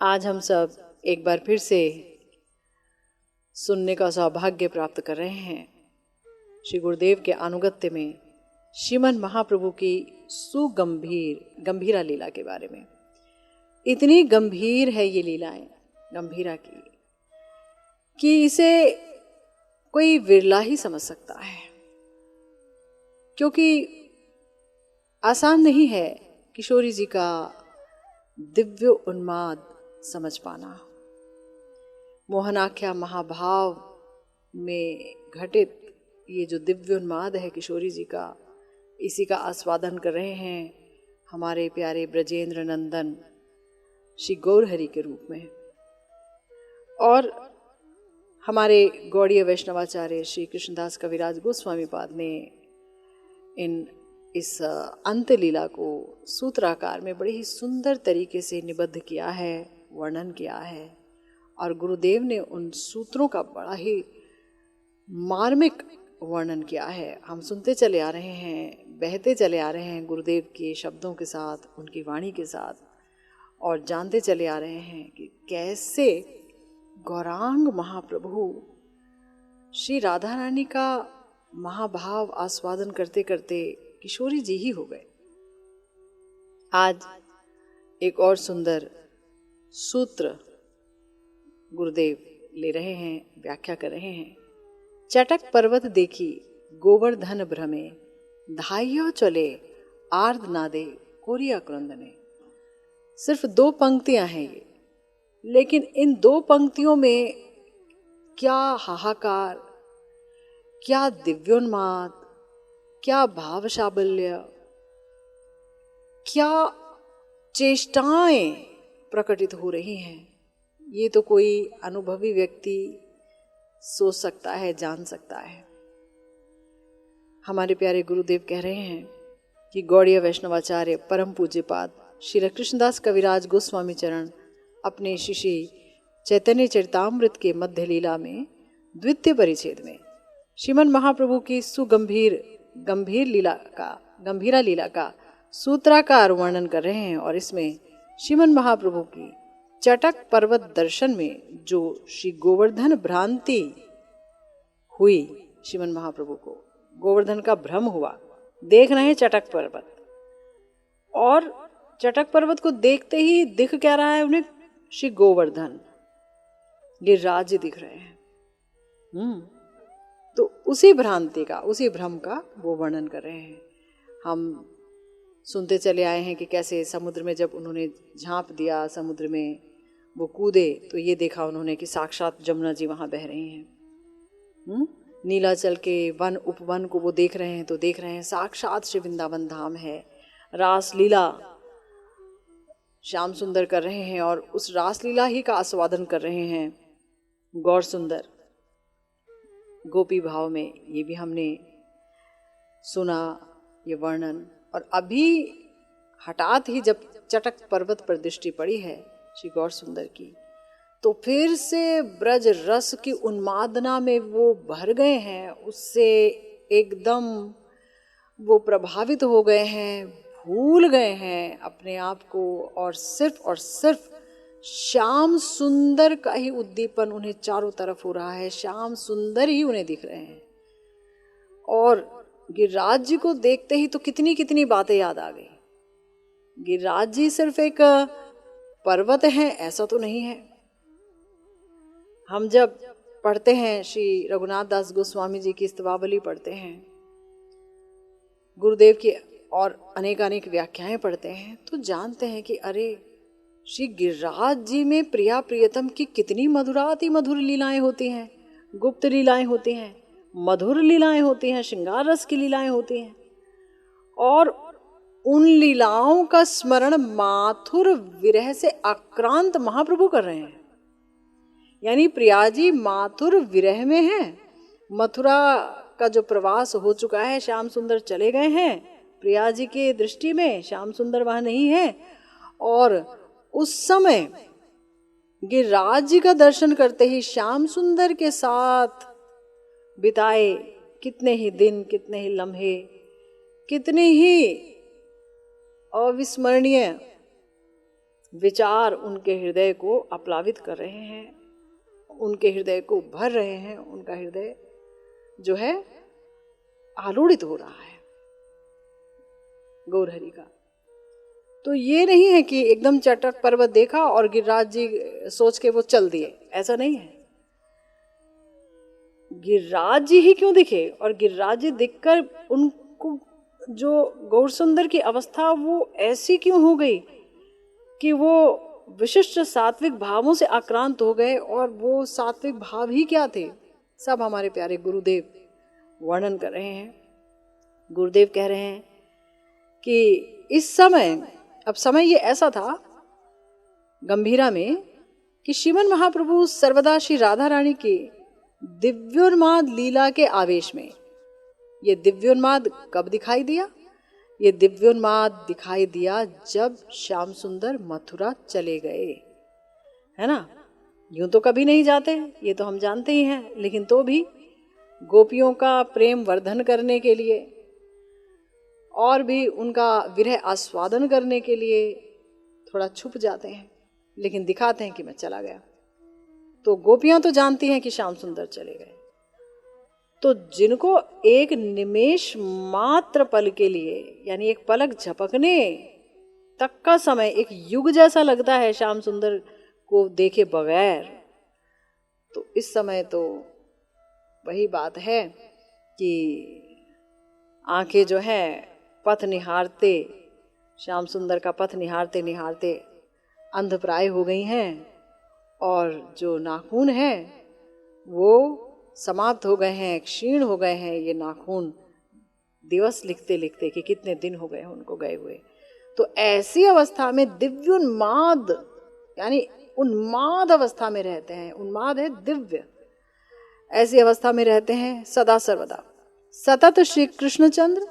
आज हम सब एक बार फिर से सुनने का सौभाग्य प्राप्त कर रहे हैं श्री गुरुदेव के अनुगत्य में श्रीमन महाप्रभु की गंभीरा लीला के बारे में। इतनी गंभीर है ये लीलाएं गंभीरा की कि इसे कोई विरला ही समझ सकता है, क्योंकि आसान नहीं है किशोरी जी का दिव्य उन्माद समझ पाना। मोहनाख्या महाभाव में घटित ये जो दिव्य उन्माद है किशोरी जी का, इसी का आस्वादन कर रहे हैं हमारे प्यारे ब्रजेंद्र नंदन श्री गौरहरि के रूप में। और हमारे गौड़ीय वैष्णवाचार्य श्री कृष्णदास कविराज गोस्वामी पाद ने इस अंत लीला को सूत्राकार में बड़े ही सुंदर तरीके से निबद्ध किया है, वर्णन किया है। और गुरुदेव ने उन सूत्रों का बड़ा ही मार्मिक वर्णन किया है। हम सुनते चले आ रहे हैं, बहते चले आ रहे हैं गुरुदेव के शब्दों के साथ, उनकी वाणी के साथ, और जानते चले आ रहे हैं कि कैसे गौरांग महाप्रभु श्री राधा रानी का महाभाव आस्वादन करते करते किशोरी जी ही हो गए। आज एक और सुंदर सूत्र गुरुदेव ले रहे हैं, व्याख्या कर रहे हैं। चटक पर्वत देखी गोवर्धन भ्रमे, धाइयो चले आर्द नादे कोरिया क्रंदने। सिर्फ 2 पंक्तियां हैं ये, लेकिन इन 2 पंक्तियों में क्या हाहाकार, क्या दिव्योन्माद, क्या भाव साबल्य, क्या चेष्टाएं प्रकटित हो रही हैं, ये तो कोई अनुभवी व्यक्ति सोच सकता है, जान सकता है। हमारे प्यारे गुरुदेव कह रहे हैं कि गौड़ीय वैष्णवाचार्य परम पूज्यपाद श्री कृष्णदास कविराज गोस्वामी चरण अपने शिष्य चैतन्य चरितामृत के मध्य लीला में द्वितीय परिच्छेद में श्रीमन महाप्रभु की गंभीरा लीला का सूत्राकार वर्णन कर रहे हैं। और इसमें श्रीमन महाप्रभु की चटक पर्वत दर्शन में जो श्री गोवर्धन भ्रांति हुई, श्रीमन महाप्रभु को गोवर्धन का भ्रम हुआ, देख रहे हैं चटक पर्वत, और चटक पर्वत को देखते ही दिख क्या रहा है उन्हें? श्री गोवर्धन गिरिराज दिख रहे हैं। तो उसी भ्रांति का, उसी भ्रम का वो वर्णन कर रहे हैं। हम सुनते चले आए हैं कि कैसे समुद्र में जब उन्होंने झांप दिया, समुद्र में वो कूदे, तो ये देखा उन्होंने कि साक्षात जमुना जी वहाँ बह रही हैं। नीलाचल के वन उपवन को वो देख रहे हैं, तो देख रहे हैं साक्षात श्री वृंदावन धाम है। रास लीला श्याम सुंदर कर रहे हैं और उस रास लीला ही का आस्वादन कर रहे हैं गौर सुंदर गोपी भाव में। ये भी हमने सुना ये वर्णन। और अभी हठात ही जब चटक पर्वत पर दृष्टि पड़ी है श्री गौर सुंदर की, तो फिर से ब्रज रस की उन्मादना में वो भर गए हैं, उससे एकदम वो प्रभावित हो गए हैं, भूल गए हैं अपने आप को, और सिर्फ श्याम सुंदर का ही उद्दीपन उन्हें चारों तरफ हो रहा है, श्याम सुंदर ही उन्हें दिख रहे हैं। और गिरिराज जी को देखते ही तो कितनी कितनी बातें याद आ गई। गिरिराज जी सिर्फ एक पर्वत है ऐसा तो नहीं है। हम जब पढ़ते हैं श्री रघुनाथ दास गोस्वामी जी की स्तवावली पढ़ते हैं, गुरुदेव की और अनेक व्याख्याएं पढ़ते हैं, तो जानते हैं कि अरे श्री गिरिराज जी में प्रिया प्रियतम की कितनी मधुराति मधुर लीलाएं होती हैं, गुप्त लीलाएं होती हैं, मधुर लीलाएं होती हैं, श्रृंगार रस की लीलाएं होती हैं। और उन लीलाओं का स्मरण माथुर विरह से आक्रांत महाप्रभु कर रहे हैं। यानी प्रिया जी माथुर विरह में हैं। मथुरा का जो प्रवास हो चुका है, श्याम सुंदर चले गए हैं प्रिया जी के दृष्टि में, श्याम सुंदर वहां नहीं है। और उस समय गिरिराज जी का दर्शन करते ही श्याम सुंदर के साथ बिताए कितने ही दिन, कितने ही लम्हे, कितने ही अविस्मरणीय विचार उनके हृदय को आप्लावित कर रहे हैं, उनके हृदय को भर रहे हैं, उनका हृदय जो है आलोड़ित हो रहा है गौरहरि का। तो ये नहीं है कि एकदम चटक पर्वत देखा और गिरिराज जी सोच के वो चल दिए, ऐसा नहीं है। गिरिराज जी ही क्यों दिखे, और गिरिराज जी दिखकर उनको जो गौर सुंदर की अवस्था वो ऐसी क्यों हो गई कि वो विशिष्ट सात्विक भावों से आक्रांत हो गए। और वो सात्विक भाव ही क्या थे, सब हमारे प्यारे गुरुदेव वर्णन कर रहे हैं। गुरुदेव कह रहे हैं कि इस समय, अब समय ये ऐसा था गंभीरा में कि श्रीमन महाप्रभु सर्वदा श्री राधा रानी की दिव्योन्माद लीला के आवेश में, ये दिव्योन्माद कब दिखाई दिया? ये दिव्योन्माद दिखाई दिया जब श्याम सुंदर मथुरा चले गए, है ना। यूं तो कभी नहीं जाते, ये तो हम जानते ही हैं, लेकिन तो भी गोपियों का प्रेम वर्धन करने के लिए और भी उनका विरह आस्वादन करने के लिए थोड़ा छुप जाते हैं, लेकिन दिखाते हैं कि मैं चला गया। तो गोपियां तो जानती हैं कि श्याम सुंदर चले गए, तो जिनको एक निमेष मात्र पल के लिए, यानी एक पलक झपकने तक का समय एक युग जैसा लगता है श्याम सुंदर को देखे बगैर, तो इस समय तो वही बात है कि आंखें जो है पथ निहारते, श्याम सुंदर का पथ निहारते निहारते अंधप्राय हो गई हैं, और जो नाखून है वो समाप्त हो गए हैं, क्षीण हो गए हैं। ये नाखून दिवस लिखते लिखते कि कितने दिन हो गए उनको गए हुए। तो ऐसी अवस्था में दिव्योन्माद, यानी उन्माद अवस्था में रहते हैं। उन्माद है दिव्य, ऐसी अवस्था में रहते हैं सदा सर्वदा। सतत श्री कृष्णचंद्र,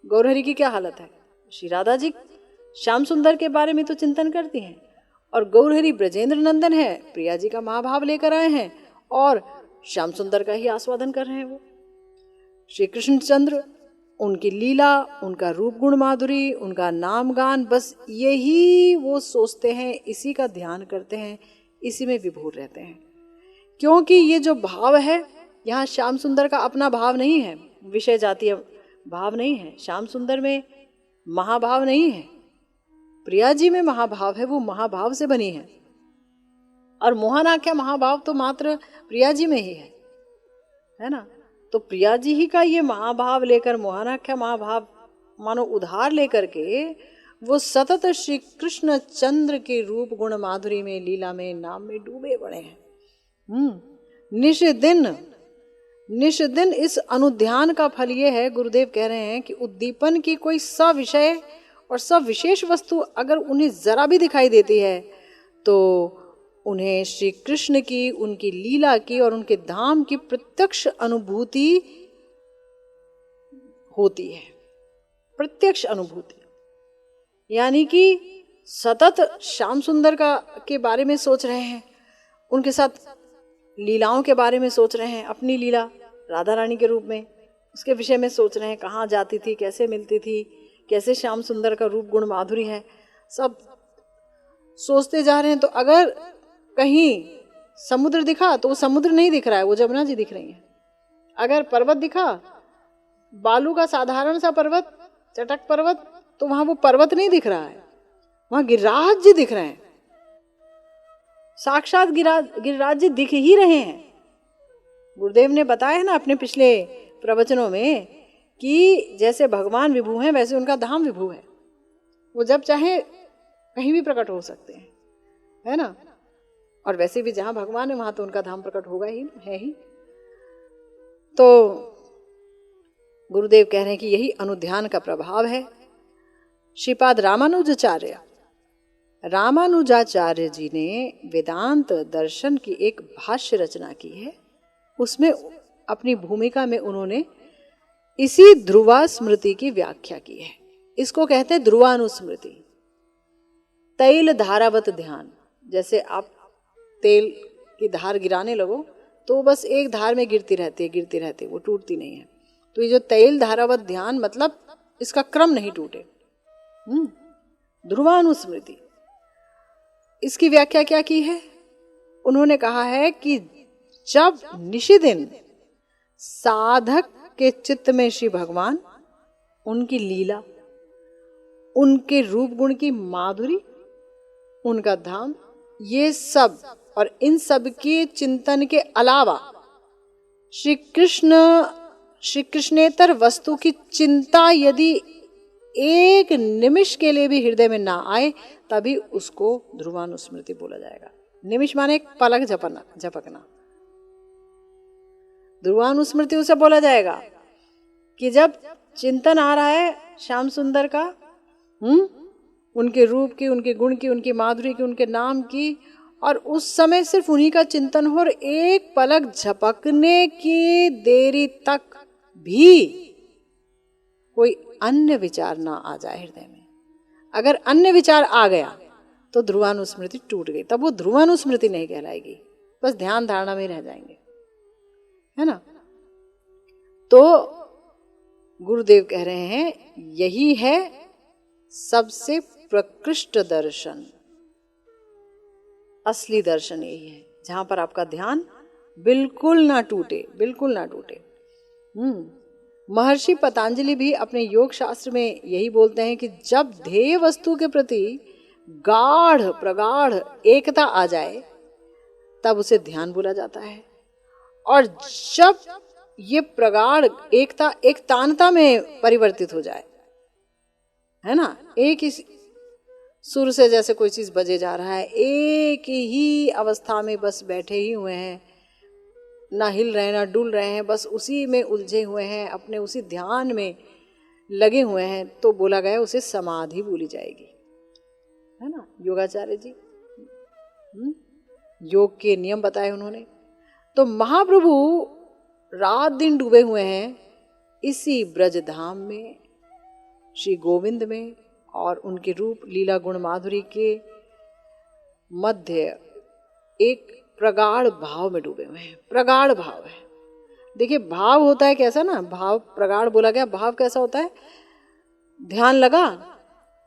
गौरहरि की क्या हालत है? श्री राधा जी श्याम सुंदर के बारे में तो चिंतन करती हैं, और गौरहरि ब्रजेंद्र नंदन है, प्रिया जी का महाभाव लेकर आए हैं और श्याम सुंदर का ही आस्वादन कर रहे हैं। वो श्री कृष्णचंद्र, उनकी लीला, उनका रूप गुण माधुरी, उनका नाम गान, बस यही वो सोचते हैं, इसी का ध्यान करते हैं, इसी में विभोर रहते हैं। क्योंकि ये जो भाव है, यहाँ श्याम सुंदर का अपना भाव नहीं है, विषय जातीय भाव नहीं है, श्याम सुंदर में महाभाव नहीं है, प्रिया जी में महाभाव है, वो महाभाव से बनी है। और मोहनाख्या महाभाव तो मात्र प्रिया जी में ही है ना। तो प्रिया जी ही का ये महाभाव लेकर, मोहनाख्या महाभाव मानो उधार लेकर के वो सतत श्री कृष्ण चंद्र के रूप गुण माधुरी में, लीला में, नाम में डूबे पड़े हैं। निष्दिन इस अनुध्यान का फल ये है, गुरुदेव कह रहे हैं कि उद्दीपन की कोई सविषय और सविशेष वस्तु अगर उन्हें जरा भी दिखाई देती है तो उन्हें श्री कृष्ण की, उनकी लीला की और उनके धाम की प्रत्यक्ष अनुभूति होती है। प्रत्यक्ष अनुभूति यानी कि सतत श्याम सुंदर के बारे में सोच रहे हैं, उनके साथ लीलाओं के बारे में सोच रहे हैं, अपनी लीला राधा रानी के रूप में, उसके विषय में सोच रहे हैं, कहाँ जाती थी, कैसे मिलती थी, कैसे श्याम सुंदर का रूप गुण माधुरी है, सब सोचते जा रहे हैं। तो अगर कहीं समुद्र दिखा तो वो समुद्र नहीं दिख रहा है, वो जमुना जी दिख रही है। अगर पर्वत दिखा, बालू का साधारण सा पर्वत, चटक पर्वत, तो वहां वो पर्वत नहीं दिख रहा है, वहां गिरिराज जी दिख रहे हैं, साक्षात गिरिराज जी दिख ही रहे हैं। गुरुदेव ने बताया है ना अपने पिछले प्रवचनों में कि जैसे भगवान विभू हैं वैसे उनका धाम विभू है, वो जब चाहे कहीं भी प्रकट हो सकते हैं, है ना। और वैसे भी जहां भगवान है वहां तो उनका धाम प्रकट होगा ही, है ही। तो गुरुदेव कह रहे हैं कि यही अनुध्यान का प्रभाव है। श्रीपाद रामानुजाचार्य जी ने वेदांत दर्शन की एक भाष्य रचना की है, उसमें अपनी भूमिका में उन्होंने इसी ध्रुवा स्मृति की व्याख्या की है। इसको कहते हैं ध्रुवानुस्मृति। तैल धारावत ध्यान, जैसे आप तेल की धार गिराने लगो तो बस एक धार में गिरती रहती है, वो टूटती नहीं है। तो ये जो तैल धारावत ध्यान, मतलब इसका क्रम नहीं टूटे, ध्रुवानुस्मृति। इसकी व्याख्या क्या की है? उन्होंने कहा है कि जब निशिदिन साधक के चित्त में श्री भगवान, उनकी लीला, उनके रूप गुण की माधुरी, उनका धाम, ये सब और इन सब के चिंतन के अलावा श्री कृष्णेतर वस्तु की चिंता यदि एक निमिष के लिए भी हृदय में ना आए, तभी उसको ध्रुवानुस्मृति बोला जाएगा। निमिष माने एक पलक झपकना। ध्रुवानुस्मृति उसे बोला जाएगा कि जब चिंतन आ रहा है श्याम सुंदर का, उनके रूप की, उनके गुण की, उनकी माधुरी की, उनके नाम की, और उस समय सिर्फ उन्हीं का चिंतन हो और एक पलक झपकने की देरी तक भी कोई अन्य विचार ना आ जाए हृदय में। अगर अन्य विचार आ गया तो ध्रुवानुस्मृति टूट गई, तब वो ध्रुवानुस्मृति नहीं कहलाएगी, बस ध्यान धारणा में रह जाएंगे, है ना। तो गुरुदेव कह रहे हैं यही है सबसे प्रकृष्ट दर्शन, असली दर्शन यही है, जहां पर आपका ध्यान बिल्कुल ना टूटे, बिल्कुल ना टूटे। महर्षि पतंजलि भी अपने योग शास्त्र में यही बोलते हैं कि जब ध्येय वस्तु के प्रति गाढ़ प्रगाढ़ एकता आ जाए तब उसे ध्यान बोला जाता है, और जब ये प्रगाढ़ एकता एक तानता में परिवर्तित हो जाए, है ना, एक ही सुर से जैसे कोई चीज बजे जा रहा है, एक ही अवस्था में बस बैठे ही हुए हैं, ना हिल रहे हैं ना डुल रहे हैं, बस उसी में उलझे हुए हैं, अपने उसी ध्यान में लगे हुए हैं, तो बोला गया उसे समाधि बोली जाएगी, है ना। योगाचार्य जी योग के नियम बताए उन्होंने। तो महाप्रभु रात दिन डूबे हुए हैं इसी ब्रज धाम में, श्री गोविंद में, और उनके रूप लीला गुण माधुरी के मध्य एक प्रगाढ़ भाव में डूबे हुए हैं। प्रगाढ़ भाव है, देखिए भाव होता है कैसा ना, भाव प्रगाढ़ बोला गया, भाव कैसा होता है, ध्यान लगा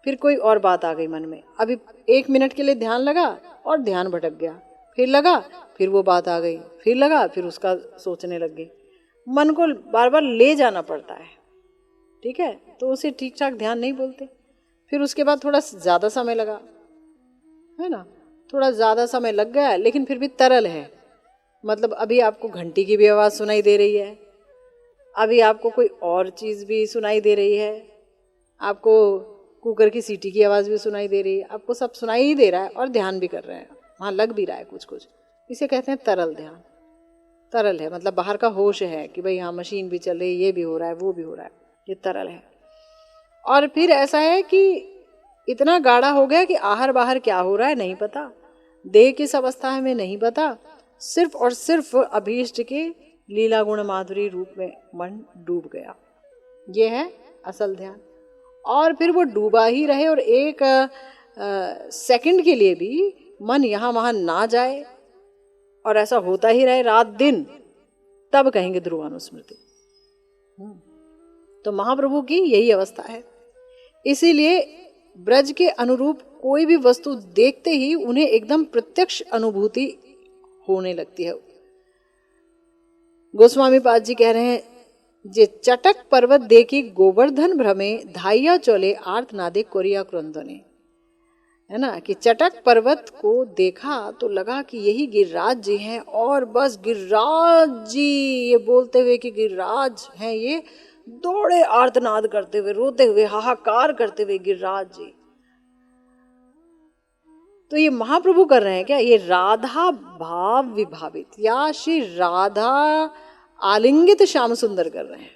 फिर कोई और बात आ गई मन में, अभी 1 मिनट के लिए ध्यान लगा और ध्यान भटक गया, फिर लगा फिर वो बात आ गई, फिर लगा फिर उसका सोचने लग गए, मन को बार बार ले जाना पड़ता है, ठीक है, तो उसे ठीक ठाक ध्यान नहीं बोलते। फिर उसके बाद थोड़ा ज़्यादा समय लगा, है ना, थोड़ा ज़्यादा समय लग गया, लेकिन फिर भी तरल है, मतलब अभी आपको घंटी की भी आवाज़ सुनाई दे रही है, अभी आपको कोई और चीज़ भी सुनाई दे रही है, आपको कुकर की सीटी की आवाज़ भी सुनाई दे रही है, आपको सब सुनाई ही दे रहा है और ध्यान भी कर रहे हैं, वहाँ लग भी रहा है कुछ कुछ, इसे कहते हैं तरल ध्यान। तरल है मतलब बाहर का होश है कि भाई हाँ मशीन भी चल रही है, ये भी हो रहा है, वो भी हो रहा है, ये तरल है। और फिर ऐसा है कि इतना गाढ़ा हो गया कि आहर बाहर क्या हो रहा है नहीं पता, देह किस अवस्था में नहीं पता, सिर्फ और सिर्फ अभीष्ट के लीला गुण माधुरी रूप में मन डूब गया, ये है असल ध्यान। और फिर वो डूबा ही रहे और एक सेकंड के लिए भी मन यहाँ वहाँ ना जाए और ऐसा होता ही रहे रात दिन, तब कहेंगे ध्रुवानुस्मृति। तो महाप्रभु की यही अवस्था है, इसीलिए ब्रज के अनुरूप कोई भी वस्तु देखते ही उन्हें एकदम प्रत्यक्ष अनुभूति होने लगती है। गोस्वामी पाद जी कह रहे हैं, जे चटक पर्वत देखी गोवर्धन भ्रमे धाइया चले आर्त नादे कोरिया क्रंदने, है ना, कि चटक पर्वत को देखा तो लगा कि यही गिरिराज जी हैं, और बस गिरिराज जी ये बोलते हुए कि गिरिराज हैं, ये दौड़े आर्तनाद करते हुए, रोते हुए, हाहाकार करते हुए गिरिराज जी। तो ये महाप्रभु कर रहे हैं क्या, ये राधा भाव विभावित या श्री राधा आलिंगित श्याम सुंदर कर रहे हैं,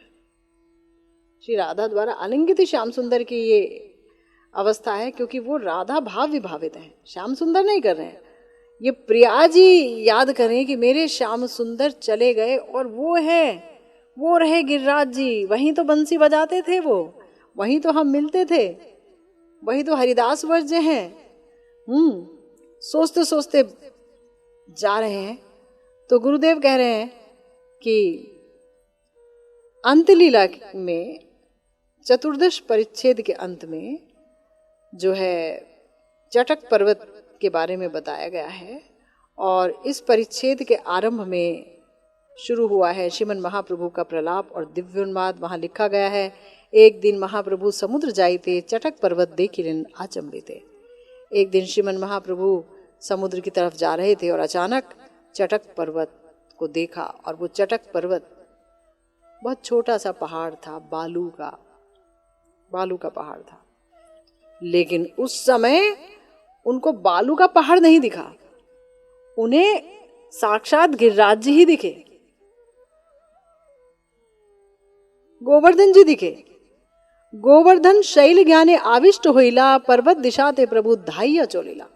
श्री राधा द्वारा आलिंगित श्याम सुंदर की ये अवस्था है, क्योंकि वो राधा भाव विभावित है, श्याम सुंदर नहीं कर रहे हैं। ये प्रिया जी याद करें कि मेरे श्याम सुंदर चले गए और वो रहे गिरिराज जी, वहीं तो बंसी बजाते थे वो, वहीं तो हम मिलते थे, वही तो हरिदास वर्ज हैं। सोचते सोचते जा रहे हैं। तो गुरुदेव कह रहे हैं कि अंत लीला में चतुर्दश परिच्छेद के अंत में जो है चटक पर्वत के बारे में बताया गया है। और इस परिच्छेद के आरंभ में शुरू हुआ है श्रीमन महाप्रभु का प्रलाप और दिव्योन्माद। वहाँ लिखा गया है, एक दिन महाप्रभु समुद्र जाइते चटक पर्वत देखिरिन आचंबिते। एक दिन श्रीमन महाप्रभु समुद्र की तरफ जा रहे थे और अचानक चटक पर्वत को देखा, और वो चटक पर्वत बहुत छोटा सा पहाड़ था, बालू का पहाड़ था। लेकिन उस समय उनको बालू का पहाड़ नहीं दिखा, उन्हें साक्षात गिरिराज जी ही दिखे, गोवर्धन जी दिखे। गोवर्धन शैल ज्ञाने आविष्ट होइला, पर्वत दिशा ते प्रभु धाइया चोलिला।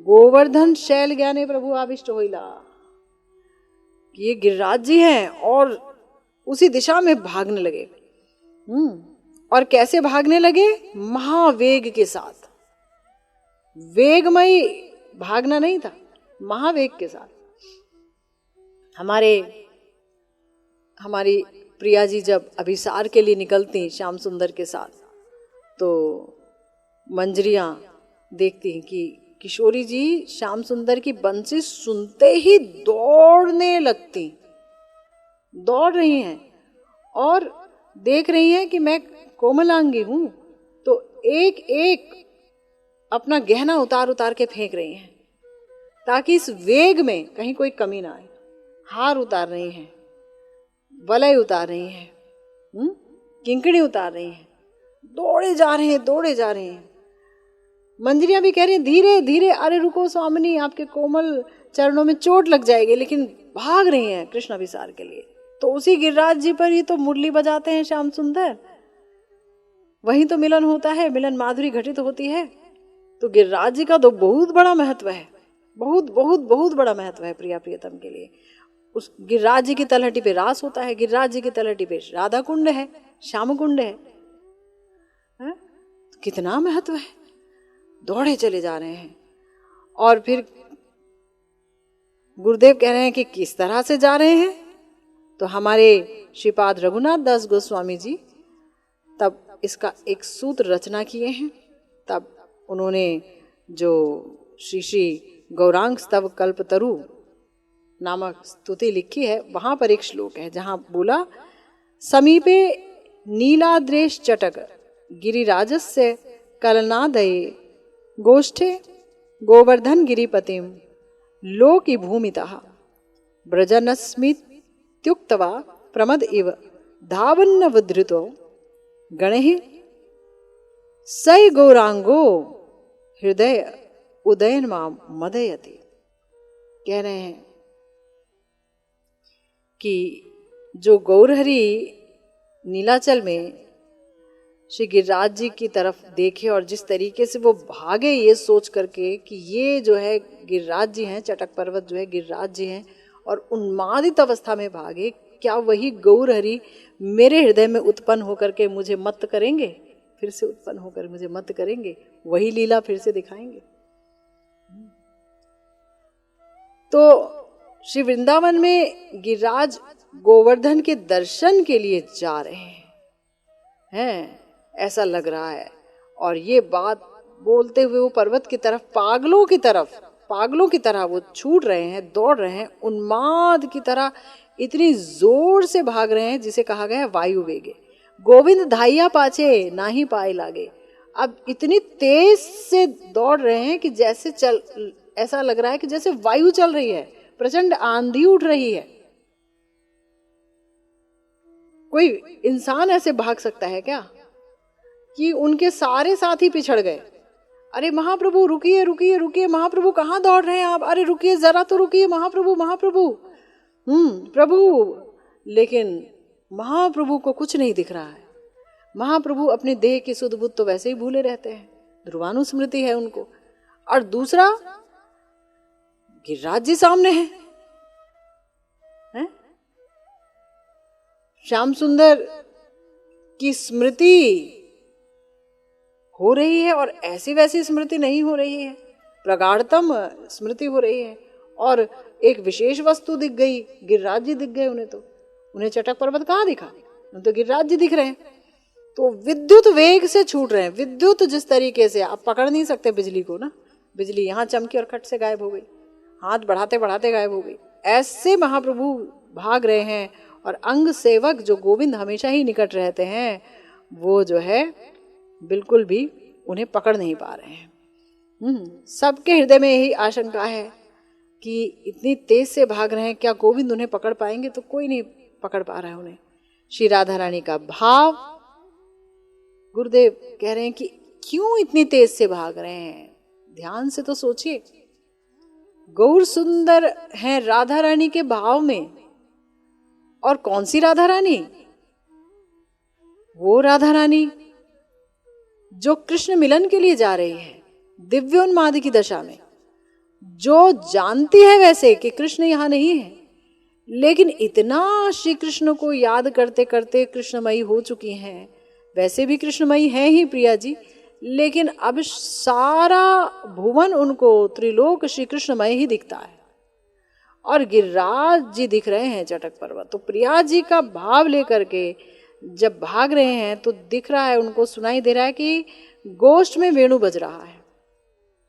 गोवर्धन शैल ज्ञाने प्रभु आविष्ट होइला, ये गिरिराज जी हैं, और उसी दिशा में भागने लगे। और कैसे भागने लगे? महावेग के साथ। वेगमयी भागना नहीं था, महावेग के साथ। हमारी प्रिया जी जब अभिसार के लिए निकलती श्याम सुंदर के साथ, तो मंजरियां देखती हैं कि किशोरी जी श्याम सुंदर की बंसी सुनते ही दौड़ने लगती, दौड़ रही हैं और देख रही हैं कि मैं कोमलांगी हूं, तो एक एक अपना गहना उतार उतार के फेंक रही हैं ताकि इस वेग में कहीं कोई कमी ना आए। हार उतार रही हैं, वलय उतार रही हैं, किंकड़ी उतार रही हैं, दौड़े जा रहे हैं। मंजरियां भी कह रही हैं धीरे धीरे, अरे रुको स्वामिनी, आपके कोमल चरणों में चोट लग जाएगी, लेकिन भाग रही हैं कृष्ण अभिसार के लिए। तो उसी गिरिराज जी पर ही तो मुरली बजाते हैं श्याम सुंदर, वहीं तो मिलन होता है, मिलन माधुरी घटित होती है। तो गिरिराज जी का तो बहुत बड़ा महत्व है, बहुत बहुत बहुत बड़ा महत्व है प्रिया प्रियतम के लिए। उस गिरिराज जी की तलहटी पे रास होता है, गिरिराज जी की तलहटी पे राधा कुंड है, श्याम कुंड है, तो कितना महत्व है। दौड़े चले जा रहे हैं। और फिर गुरुदेव कह रहे हैं कि किस तरह से जा रहे हैं। तो हमारे श्रीपाद रघुनाथ दास गोस्वामी जी तब इसका एक सूत्र रचना किए हैं। तब उन्होंने जो श्री श्री गौरांग स्तव कल्पतरु नामक स्तुति लिखी है, वहां पर एक श्लोक है जहां बोला, समीपे नीलाद्रेश चटक गिरिराजस्य कलनादये गोष्ठे गोवर्धन गिरिपतिम लोकी भूमितः ब्रजनस्मित्युक्त्वा प्रमद इव धावन्नवधृतो गणैः सै गौरांगो हृदय उदयन माम मदयति। कह रहे हैं कि जो गौरहरी नीलाचल में श्री गिरिराज जी की तरफ देखे और जिस तरीके से वो भागे ये सोच करके कि ये जो है गिरिराज जी हैं, चटक पर्वत जो है गिरिराज जी हैं, और उन्मादित अवस्था में भागे, क्या वही गौरहरी मेरे हृदय में उत्पन्न होकर के मुझे मत करेंगे, फिर से उत्पन्न होकर मुझे मत करेंगे, वही लीला फिर से दिखाएंगे। तो श्री वृंदावन में गिरिराज गोवर्धन के दर्शन के लिए जा रहे हैं, ऐसा लग रहा है। और ये बात बोलते हुए वो पर्वत की तरफ पागलों की तरह वो छूट रहे हैं, दौड़ रहे हैं, उन्माद की तरह इतनी जोर से भाग रहे हैं जिसे कहा गया है वायु वेगे। गोविंद धाइया पाछे ना ही पाए लागे। अब इतनी तेज से दौड़ रहे हैं कि जैसे ऐसा लग रहा है कि जैसे वायु चल रही है, प्रचंड आंधी उठ रही है। कोई इंसान ऐसे भाग सकता है क्या कि उनके सारे साथी पिछड़ गए? अरे महाप्रभु रुकिए रुकिए रुकिए, महाप्रभु कहाँ दौड़ रहे हैं आप, अरे रुकिए जरा तो रुकिए महाप्रभु महाप्रभु प्रभु। लेकिन महाप्रभु को कुछ नहीं दिख रहा है। महाप्रभु अपने देह की सुध बुध तो वैसे ही भूले रहते हैं, ध्रुवानुस्मृति है उनको। और दूसरा गिरिराज जी सामने है, श्याम सुंदर की स्मृति हो रही है और ऐसी वैसी स्मृति नहीं हो रही है, प्रगाढ़तम स्मृति हो रही है। और एक विशेष वस्तु दिख गई, गिरिराज जी दिख गए उन्हें। तो उन्हें चटक पर्वत कहाँ दिखा, उन्हें तो गिरिराज जी दिख रहे हैं। तो विद्युत वेग से छूट रहे हैं। विद्युत जिस तरीके से आप पकड़ नहीं सकते बिजली को ना, बिजली यहाँ चमकी और खट से गायब हो गई, हाथ बढ़ाते बढ़ाते गायब हो गई, ऐसे महाप्रभु भाग रहे हैं। और अंग सेवक जो गोविंद हमेशा ही निकट रहते हैं, वो जो है बिल्कुल भी उन्हें पकड़ नहीं पा रहे हैं। सबके हृदय में यही आशंका है कि इतनी तेज से भाग रहे हैं, क्या गोविंद उन्हें पकड़ पाएंगे? तो कोई नहीं पकड़ पा रहा है उन्हें। श्री राधा रानी का भाव गुरुदेव कह रहे हैं कि क्यों इतनी तेज से भाग रहे हैं, ध्यान से तो सोचिए। गौर सुंदर है राधा रानी के भाव में। और कौन सी राधा रानी? वो राधा रानी जो कृष्ण मिलन के लिए जा रही है दिव्योन्माद की दशा में, जो जानती है वैसे कि कृष्ण यहां नहीं है, लेकिन इतना श्री कृष्ण को याद करते करते कृष्णमयी हो चुकी हैं। वैसे भी कृष्णमयी है ही प्रिया जी, लेकिन अब सारा भुवन उनको त्रिलोक श्री कृष्णमय ही दिखता है। और गिरिराज जी दिख रहे हैं चटक पर्वत। तो प्रिया जी का भाव लेकर के जब भाग रहे हैं तो दिख रहा है, उनको सुनाई दे रहा है कि गोष्ठ में वेणु बज रहा है।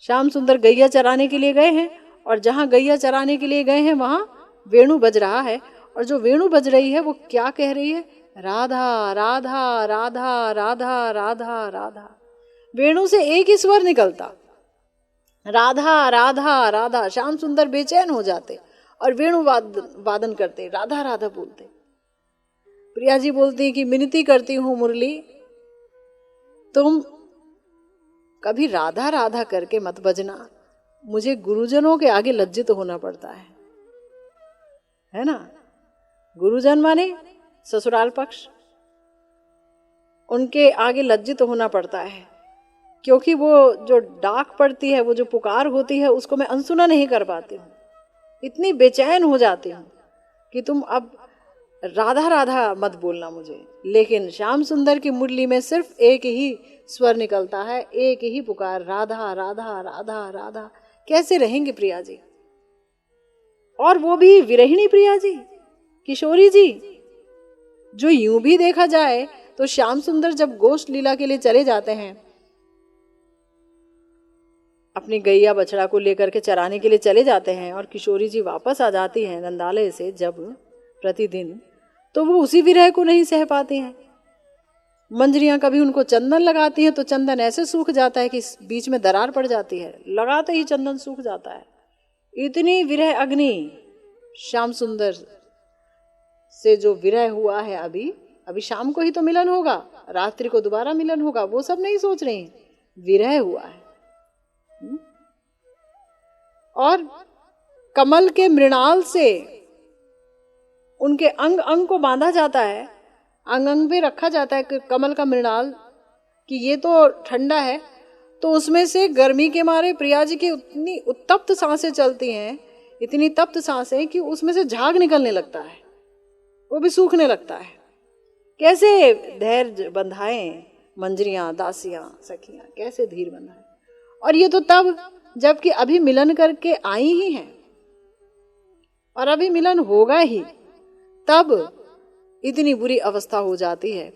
श्याम सुंदर गैया चराने के लिए गए हैं, और जहां गैया चराने के लिए गए हैं वहां वेणु बज रहा है। और जो वेणु बज रही है वो क्या कह रही है? राधा राधा राधा राधा राधा राधा। वेणु से एक ही स्वर निकलता, राधा राधा राधा। श्याम सुंदर बेचैन हो जाते और वेणु वादन करते, राधा राधा बोलते। प्रिया जी बोलती कि मिनती करती हूं मुरली, तुम कभी राधा राधा करके मत बजना, मुझे गुरुजनों के आगे लज्जित होना पड़ता है ना। गुरुजन माने ससुराल पक्ष, उनके आगे लज्जित होना पड़ता है, क्योंकि वो जो डाक पड़ती है, वो जो पुकार होती है, उसको मैं अनसुना नहीं कर पाती हूँ। इतनी बेचैन हो जाती हूँ कि तुम अब राधा राधा मत बोलना मुझे। लेकिन श्याम सुंदर की मुरली में सिर्फ एक ही स्वर निकलता है, एक ही पुकार, राधा राधा राधा राधा। कैसे रहेंगे प्रिया जी? और वो भी विरहिणी प्रिया जी, किशोरी जी, जो यूं भी देखा जाए तो श्याम सुंदर जब गोष्ठ लीला के लिए चले जाते हैं, अपनी गैया बछड़ा को लेकर के चराने के लिए चले जाते हैं, और किशोरी जी वापस आ जाती हैं नंदालय से जब प्रतिदिन, तो वो उसी विरह को नहीं सह पाती हैं। मंजरियां कभी उनको चंदन लगाती हैं तो चंदन ऐसे सूख जाता है कि बीच में दरार पड़ जाती है, लगाते ही चंदन सूख जाता है। इतनी विरह अग्नि श्याम सुंदर से जो विरह हुआ है, अभी शाम को ही तो मिलन होगा, रात्रि को दोबारा मिलन होगा, वो सब नहीं सोच रही, विरह हुआ है। और कमल के मृणाल से उनके अंग अंग को बांधा जाता है, अंग अंग पे रखा जाता है कमल का मृणाल, कि ये तो ठंडा है। तो उसमें से गर्मी के मारे प्रिया जी की उतनी उत्तप्त सांसें चलती हैं, इतनी तप्त सांसें कि उसमें से झाग निकलने लगता है, वो भी सूखने लगता है। कैसे धैर्य बंधाएं मंजरियां, दासियां, सखियां, कैसे धीर बंधाएं। और ये तो तब जबकि अभी मिलन करके आई ही हैं, और अभी मिलन होगा ही, तब इतनी बुरी अवस्था हो जाती है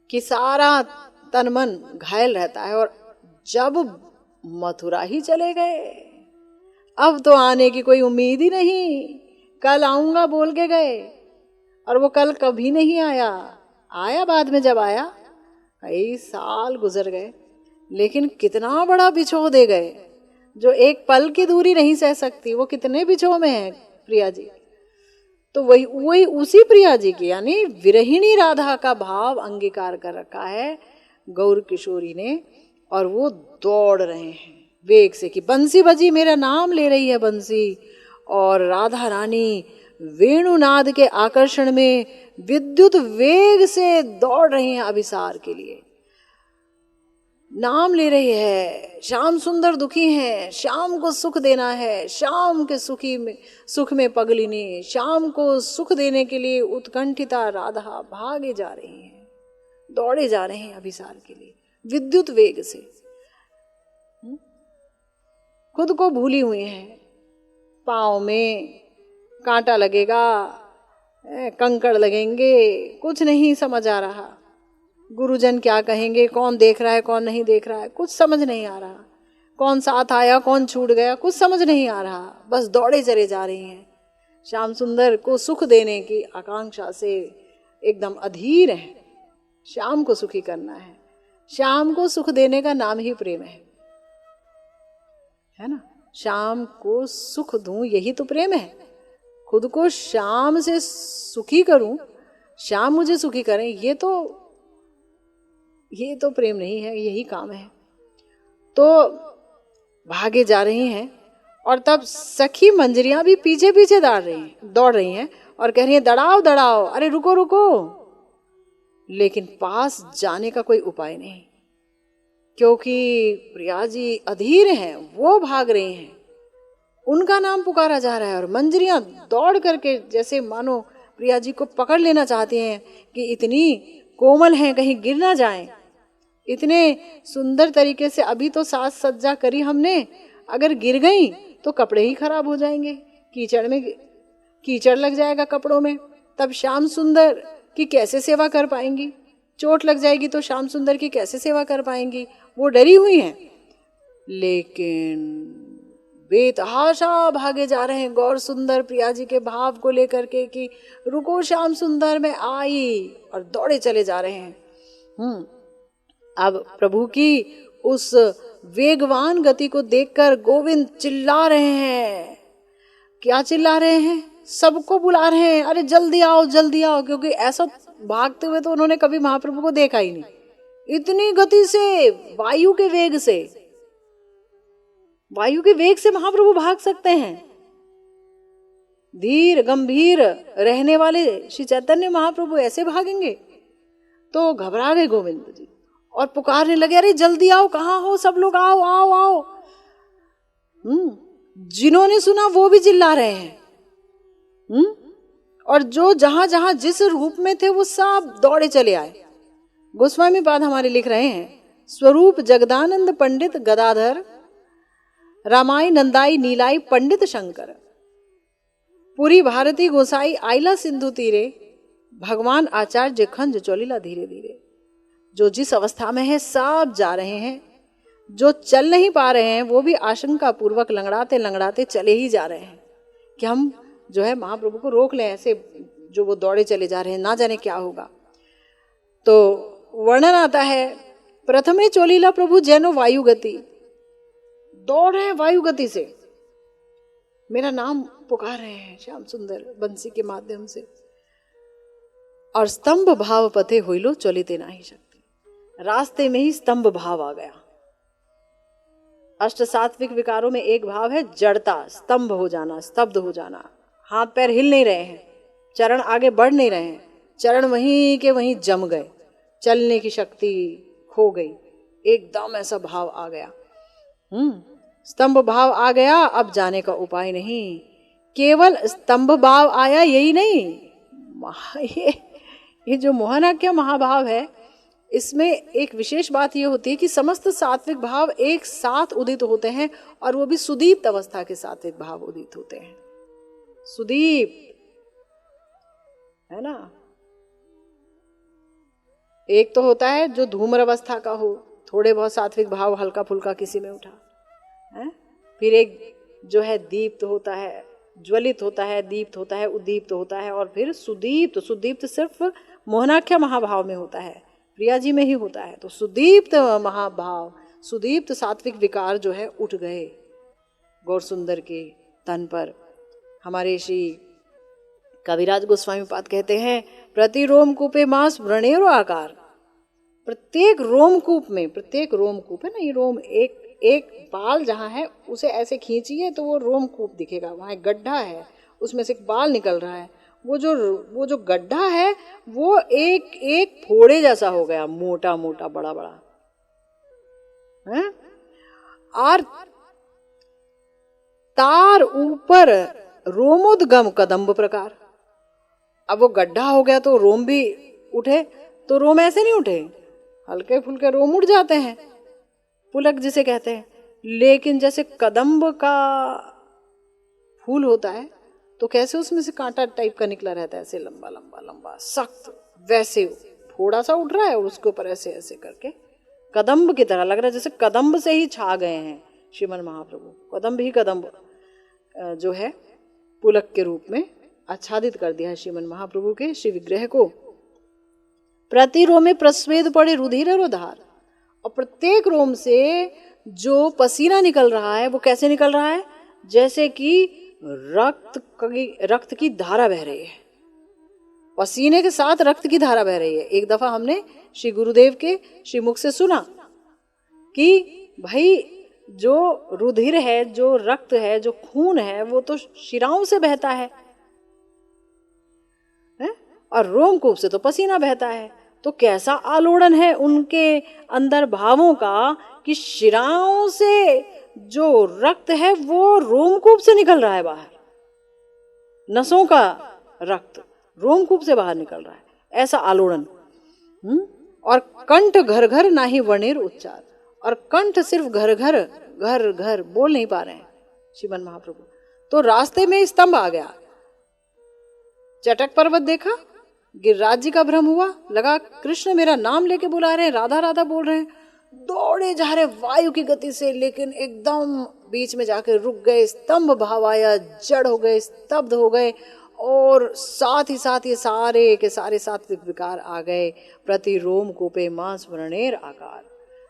कि सारा तन मन घायल रहता है। और जब मथुरा ही चले गए, अब तो आने की कोई उम्मीद ही नहीं। कल आऊंगा बोल के गए, और वो कल कभी नहीं आया। आया बाद में, जब आया कई साल गुजर गए, लेकिन कितना बड़ा बिछो दे गए। जो एक पल की दूरी नहीं सह सकती, वो कितने बिछो में है प्रिया जी। तो वही उसी प्रिया जी की, यानी विरहिणी राधा का भाव अंगीकार कर रखा है गौर किशोरी ने, और वो दौड़ रहे हैं वेग से कि बंसी बजी, मेरा नाम ले रही है बंसी। और राधा रानी वेणुनाद के आकर्षण में विद्युत वेग से दौड़ रही हैं अभिसार के लिए, नाम ले रही है। श्याम सुंदर दुखी हैं, श्याम को सुख देना है, श्याम के सुख में पगलिनी, श्याम को सुख देने के लिए उत्कंठिता राधा भागे जा रही हैं, दौड़े जा रहे हैं अभिसार के लिए विद्युत वेग से। खुद को भूली हुई हैं, पाँव में कांटा लगेगा, कंकड़ लगेंगे, कुछ नहीं समझ आ रहा। गुरुजन क्या कहेंगे, कौन देख रहा है कौन नहीं देख रहा है, कुछ समझ नहीं आ रहा। कौन साथ आया कौन छूट गया, कुछ समझ नहीं आ रहा। बस दौड़े चले जा रही हैं। श्याम सुंदर को सुख देने की आकांक्षा से एकदम अधीर है। श्याम को सुखी करना है। श्याम को सुख देने का नाम ही प्रेम है ना। श्याम को सुख दूं, यही तो प्रेम है। खुद को श्याम से सुखी करूं, श्याम मुझे सुखी करें, ये तो प्रेम नहीं है, यही काम है। तो भागे जा रही हैं और तब सखी मंजरियां भी पीछे पीछे दौड़ रही हैं और कह रही हैं दड़ाओ दड़ाओ, अरे रुको रुको। लेकिन पास जाने का कोई उपाय नहीं, क्योंकि प्रिया जी अधीर हैं, वो भाग रही हैं, उनका नाम पुकारा जा रहा है। और मंजरियां दौड़ करके जैसे मानो प्रिया जी को पकड़ लेना चाहती हैं कि इतनी कोमल हैं कहीं गिर ना जाएं, इतने सुंदर तरीके से अभी तो साज सज्जा करी हमने, अगर गिर गई तो कपड़े ही खराब हो जाएंगे, कीचड़ लग जाएगा कपड़ों में, तब श्याम सुंदर की कैसे सेवा कर पाएंगी, चोट लग जाएगी तो श्याम सुंदर की कैसे सेवा कर पाएंगी। वो डरी हुई हैं, लेकिन बेतहाशा भागे जा रहे हैं गौर सुंदर प्रिया जी के भाव को लेकर के कि रुको श्याम सुंदर मैं आई, और दौड़े चले जा रहे हैं। अब प्रभु की उस वेगवान गति को देखकर गोविंद चिल्ला रहे हैं। क्या चिल्ला रहे हैं? सबको बुला रहे हैं, अरे जल्दी आओ जल्दी आओ, क्योंकि ऐसा भागते हुए तो उन्होंने कभी महाप्रभु को देखा ही नहीं। इतनी गति से, वायु के वेग से महाप्रभु भाग सकते हैं। धीर गंभीर रहने वाले श्री चैतन्य महाप्रभु ऐसे भागेंगे? तो घबरा गए गोविंद जी और पुकारने लगे, अरे जल्दी आओ, कहाँ हो सब लोग, आओ आओ आओ। जिन्होंने सुना वो भी चिल्ला रहे हैं। और जो जहां जहां जिस रूप में थे वो सब दौड़े चले आए। गोस्वामी पाद हमारे लिख रहे हैं, स्वरूप जगदानंद पंडित गदाधर, रामाई नंदाई नीलाई पंडित शंकर, पूरी भारती गोसाई आइला सिंधु तीरे, भगवान आचार्य खंज चोलीला धीरे धीरे। जो जिस अवस्था में है सब जा रहे हैं, जो चल नहीं पा रहे हैं वो भी आशंका पूर्वक लंगड़ाते लंगड़ाते चले ही जा रहे हैं कि हम जो है महाप्रभु को रोक लें। ऐसे जो वो दौड़े चले जा रहे हैं, ना जाने क्या होगा। तो वर्णन आता है, प्रथमे चोलीला प्रभु जैनो वायु गति, दौड़ रहे हैं वायु गति से, मेरा नाम पुकार रहे हैं श्याम सुंदर बंसी के माध्यम से। और स्तंभ भाव पथे हुईलो चलिते नाही शक्ति, रास्ते में ही स्तंभ भाव आ गया। अष्ट सात्विक विकारों में एक भाव है जड़ता, स्तंभ हो जाना, स्तब्ध हो जाना। हाथ पैर हिल नहीं रहे हैं, चरण आगे बढ़ नहीं रहे हैं, चरण वहीं के वहीं जम गए, चलने की शक्ति खो गई, एकदम ऐसा भाव आ गया। स्तंभ भाव आ गया, अब जाने का उपाय नहीं। केवल स्तंभ भाव आया यही नहीं, ये जो मोहनाख्य महाभाव है, इसमें एक विशेष बात ये होती है कि समस्त सात्विक भाव एक साथ उदित होते हैं, और वो भी सुदीप्त अवस्था के सात्विक भाव उदित होते हैं। सुदीप्त है ना। एक तो होता है जो धूम्र अवस्था का हो, थोड़े बहुत सात्विक भाव हल्का फुल्का किसी में उठा है। फिर एक जो है दीप्त होता है, ज्वलित होता है, दीप्त होता है, उद्दीप्त होता है, और फिर सुदीप्त। सुदीप्त सिर्फ मोहनाख्य महाभाव में होता है, प्रिया जी में ही होता है। तो सुदीप्त महाभाव, सुदीप्त सात्विक विकार जो है उठ गए गौर सुंदर के तन पर। हमारे श्री कविराज गोस्वामी पाद कहते हैं, प्रति रोमकूपे मास व्रणेरो आकार। प्रत्येक रोमकूप में, प्रत्येक रोमकूप है ना, ये रोम एक एक बाल जहाँ है उसे ऐसे खींचिए तो वो रोमकूप दिखेगा, वहाँ एक गड्ढा है, उसमें से एक बाल निकल रहा है। वो जो गड्ढा है वो एक एक फोड़े जैसा हो गया, मोटा मोटा बड़ा बड़ा है। और तार ऊपर रोमोद्गम कदम्ब प्रकार। अब वो गड्ढा हो गया तो रोम भी उठे, तो रोम ऐसे नहीं उठे, हल्के फुल्के रोम उठ जाते हैं, पुलक जिसे कहते हैं। लेकिन जैसे कदम्ब का फूल होता है तो कैसे उसमें से कांटा टाइप का निकला रहता है, ऐसे लंबा लंबा लंबा सख्त, वैसे थोड़ा सा उठ रहा है और उसके ऊपर ऐसे ऐसे करके कदम्ब की तरह लग रहा है, जैसे कदम्ब से ही छा गए हैं श्रीमन महाप्रभु। कदम्ब ही कदम्ब जो है पुलक के रूप में आच्छादित कर दिया है श्रीमन महाप्रभु के श्री विग्रह को। प्रति रोम में प्रस्वेद पड़े रुधिर और धार, और प्रत्येक रोम से जो पसीना निकल रहा है वो कैसे निकल रहा है, जैसे कि रक्त की धारा बह रही है। पसीने के साथ रक्त की धारा बह रही है। एक दफा हमने श्री गुरुदेव के श्री मुख से सुना कि भाई जो रुधिर है, जो रक्त है, जो खून है, वो तो शिराओं से बहता है और रोमकूप से तो पसीना बहता है। तो कैसा आलोड़न है उनके अंदर भावों का कि शिराओं से जो रक्त है वो रोमकूप से निकल रहा है बाहर, नसों का रक्त रोमकूप से बाहर निकल रहा है, ऐसा आलोड़न। और कंठ घर घर ना ही वर्णेर उच्चार, और कंठ सिर्फ घर घर घर घर बोल नहीं पा रहे हैं श्रीमन महाप्रभु। तो रास्ते में स्तंभ आ गया, चटक पर्वत देखा, गिरिराज जी का भ्रम हुआ, लगा कृष्ण मेरा नाम लेके बुला रहे हैं, राधा राधा बोल रहे हैं, दौड़े जा रहे वायु की गति से, लेकिन एकदम बीच में जाकर रुक गए, स्तंभ भाव आया, जड़ हो गए, स्तब्ध हो गए, और साथ ही साथ ये सारे के सारे सात्विक विकार आ गए। प्रति रोम कोपे मांस वर्णेर आकार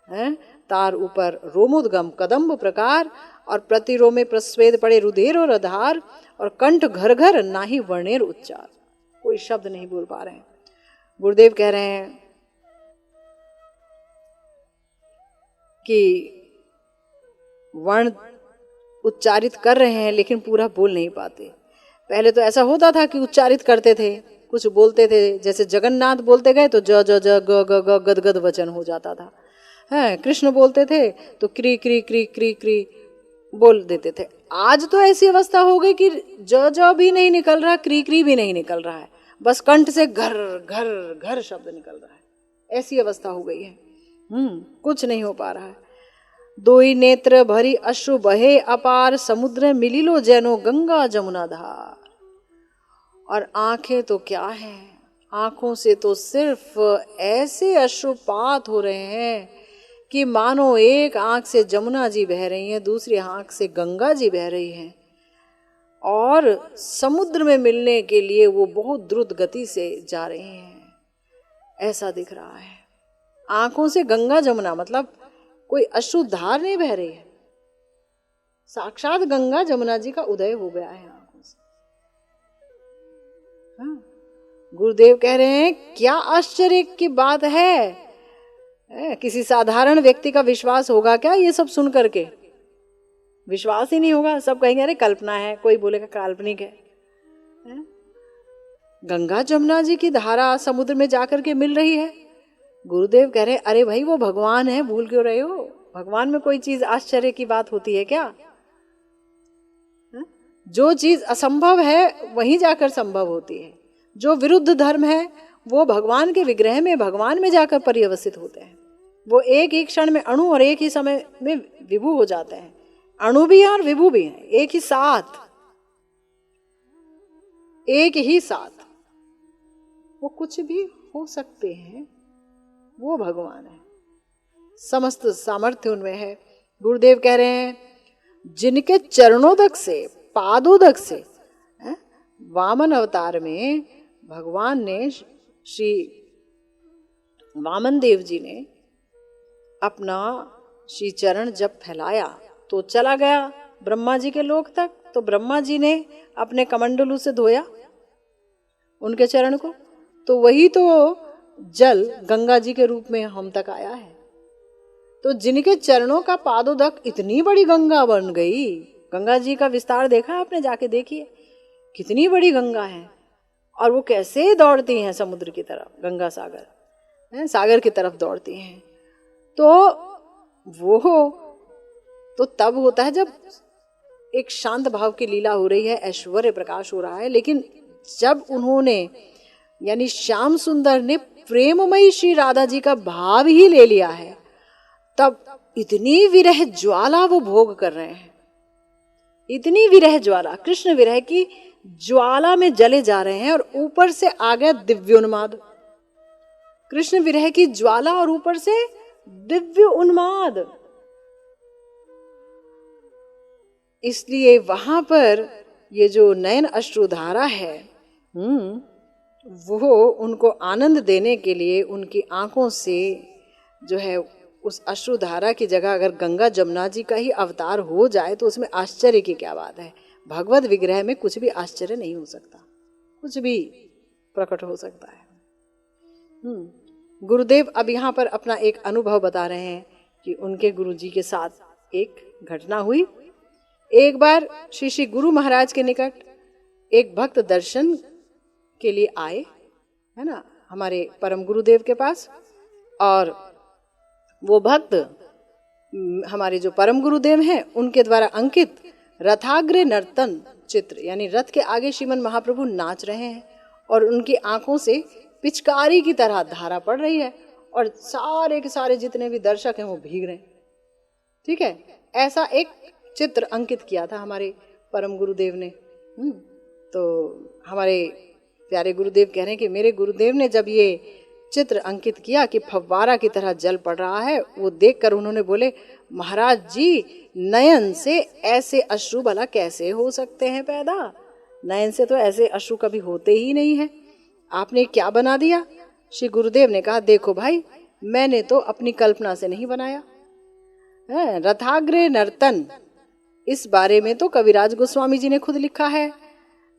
है, तार ऊपर रोमोद्गम कदम्ब प्रकार, और प्रति रोमे प्रस्वेद पड़े रुधिर और आधार, और कंठ घर घर ना ही वर्णेर उच्चार, कोई शब्द नहीं बोल पा रहे हैं। गुरुदेव कह रहे हैं कि वर्ण उच्चारित कर रहे हैं लेकिन पूरा बोल नहीं पाते। पहले तो ऐसा होता था कि उच्चारित करते थे, कुछ बोलते थे, जैसे जगन्नाथ बोलते गए तो ज ज ज ग ग ग गद गद वचन हो जाता था, है कृष्ण बोलते थे तो क्री क्री क्री क्री क्री बोल देते थे। आज तो ऐसी अवस्था हो गई कि ज ज भी नहीं निकल रहा, क्री क्री भी नहीं निकल रहा है, बस कंठ से घर घर घर शब्द निकल रहा है, ऐसी अवस्था हो गई है। कुछ नहीं हो पा रहा है। दोई नेत्र भरी अश्रु बहे अपार, समुद्र मिलिलो जैनो गंगा जमुना धार। और आंखें तो क्या है, आंखों से तो सिर्फ ऐसे अश्रुपात हो रहे हैं कि मानो एक आंख से जमुना जी बह रही हैं, दूसरी आंख से गंगा जी बह रही हैं, और समुद्र में मिलने के लिए वो बहुत द्रुत गति से जा रही हैं, ऐसा दिख रहा है। आंखों से गंगा जमुना मतलब कोई अश्रुधार नहीं बह रही है, साक्षात गंगा जमुना जी का उदय हो गया है आंखों से। हाँ, गुरुदेव कह रहे हैं क्या आश्चर्य की बात है, किसी साधारण व्यक्ति का विश्वास होगा क्या ये सब सुन करके? विश्वास ही नहीं होगा, सब कहेंगे अरे कल्पना है, कोई बोलेगा काल्पनिक है। गंगा जमुना जी की धारा समुद्र में जाकर के मिल रही है। गुरुदेव कह रहे अरे भाई वो भगवान है, भूल क्यों रहे हो? भगवान में कोई चीज आश्चर्य की बात होती है क्या? जो चीज असंभव है वहीं जाकर संभव होती है, जो विरुद्ध धर्म है वो भगवान के विग्रह में, भगवान में जाकर पर्यवसित होते हैं। वो एक ही क्षण में अणु और एक ही समय में विभू हो जाते हैं, अणु भी है और विभू भी है, एक ही साथ, एक ही साथ वो कुछ भी हो सकते हैं। वो भगवान है, समस्त सामर्थ्य उनमें है। गुरुदेव कह रहे हैं जिनके चरणोदक से, पादोदक से, वामन अवतार में भगवान ने, श्री वामन देव जी ने अपना श्री चरण जब फैलाया तो चला गया ब्रह्मा जी के लोक तक, तो ब्रह्मा जी ने अपने कमंडलू से धोया उनके चरण को, तो वही तो जल गंगा जी के रूप में हम तक आया है। तो जिनके चरणों का पादोदक इतनी बड़ी गंगा बन गई, गंगा जी का विस्तार देखा आपने, जाके देखिए कितनी बड़ी गंगा है, और वो कैसे दौड़ती हैं समुद्र की तरफ, गंगा सागर सागर की तरफ दौड़ती हैं। तो वो तो तब होता है जब एक शांत भाव की लीला हो रही है, ऐश्वर्य प्रकाश हो रहा है। लेकिन जब उन्होंने यानी श्याम सुंदर ने प्रेममयी श्री राधा जी का भाव ही ले लिया है, तब इतनी विरह ज्वाला वो भोग कर रहे हैं, इतनी विरह ज्वाला, कृष्ण विरह की ज्वाला में जले जा रहे हैं और ऊपर से आ गया दिव्योन्माद। कृष्ण विरह की ज्वाला और ऊपर से दिव्य उन्माद। इसलिए वहां पर ये जो नयन अश्रुधारा है, वो उनको आनंद देने के लिए उनकी आंखों से जो है, उस अश्रुधारा की जगह अगर गंगा जमुना जी का ही अवतार हो जाए तो उसमें आश्चर्य की क्या बात है। भगवत विग्रह में कुछ भी आश्चर्य नहीं हो सकता, कुछ भी प्रकट हो सकता है। गुरुदेव अब यहाँ पर अपना एक अनुभव बता रहे हैं कि उनके गुरुजी के साथ एक घटना हुई। एक बार श्री श्री गुरु महाराज के निकट एक भक्त दर्शन के लिए आए, है ना, हमारे परम गुरुदेव के पास। और वो भक्त हमारे जो परम गुरुदेव हैं उनके द्वारा अंकित रथाग्रे नर्तन चित्र, यानी रथ के आगे श्रीमन महाप्रभु नाच रहे हैं और उनकी आंखों से पिचकारी की तरह धारा पड़ रही है और सारे के सारे जितने भी दर्शक हैं वो भीग रहे हैं। ठीक है, ऐसा एक चित्र अंकित किया था हमारे परम गुरुदेव ने। तो हमारे प्यारे गुरुदेव कह रहे हैं कि मेरे गुरुदेव ने जब ये चित्र अंकित किया कि फव्वारा की तरह जल पड़ रहा है, वो देखकर उन्होंने बोले, महाराज जी नयन से ऐसे अश्रु भला कैसे हो सकते हैं पैदा? नयन से तो ऐसे अश्रु कभी होते ही नहीं है, आपने क्या बना दिया? श्री गुरुदेव ने कहा, देखो भाई, मैंने तो अपनी कल्पना से नहीं बनाया। रथाग्रे नर्तन, इस बारे में तो कविराज गोस्वामी जी ने खुद लिखा है।